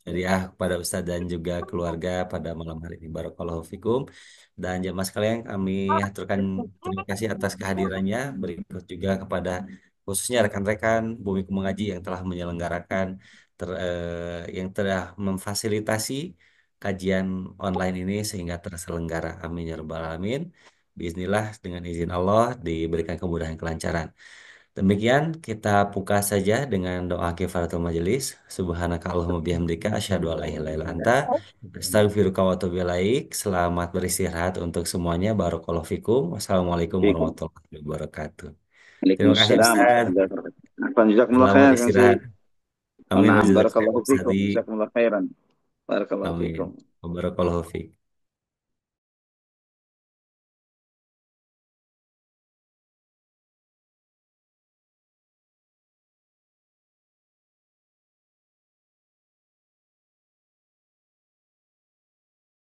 Speaker 1: hadiah kepada Ustadz dan juga keluarga pada malam hari ini. Barakallahu fikum. Dan jamaah sekalian kami aturkan terima kasih atas kehadirannya. Berikut juga kepada khususnya rekan-rekan Bumi Mengaji yang telah menyelenggarakan yang telah memfasilitasi kajian online ini sehingga terselenggara. Amin ya rabbal alamin. Bismillah dengan izin Allah diberikan kemudahan kelancaran. Demikian kita buka saja dengan doa kifaratul majelis. Subhanaka Allahumma bihamdika asyhadu an la ilaha illa anta astaghfiruka wa atubu ilaik. Selamat beristirahat untuk semuanya. Barakallahu fikum. Wassalamualaikum
Speaker 2: Fiikum.
Speaker 1: warahmatullahi wabarakatuh. Terima kasih
Speaker 2: Waalaikumsalam
Speaker 1: Ustaz.
Speaker 2: warahmatullahi wabarakatuh. Afwan, jazakumullah
Speaker 1: Selamat
Speaker 2: khair, Kang
Speaker 1: istirahat.
Speaker 2: Zaid.
Speaker 1: Amin wa
Speaker 2: Naam,
Speaker 1: jazakallahu
Speaker 2: barakallahu
Speaker 1: khairan Ustaz.
Speaker 2: fikum. Jazakumullah khairan. Barakallahu
Speaker 1: Amin.
Speaker 2: fikum.
Speaker 1: Wa barakallahu fik.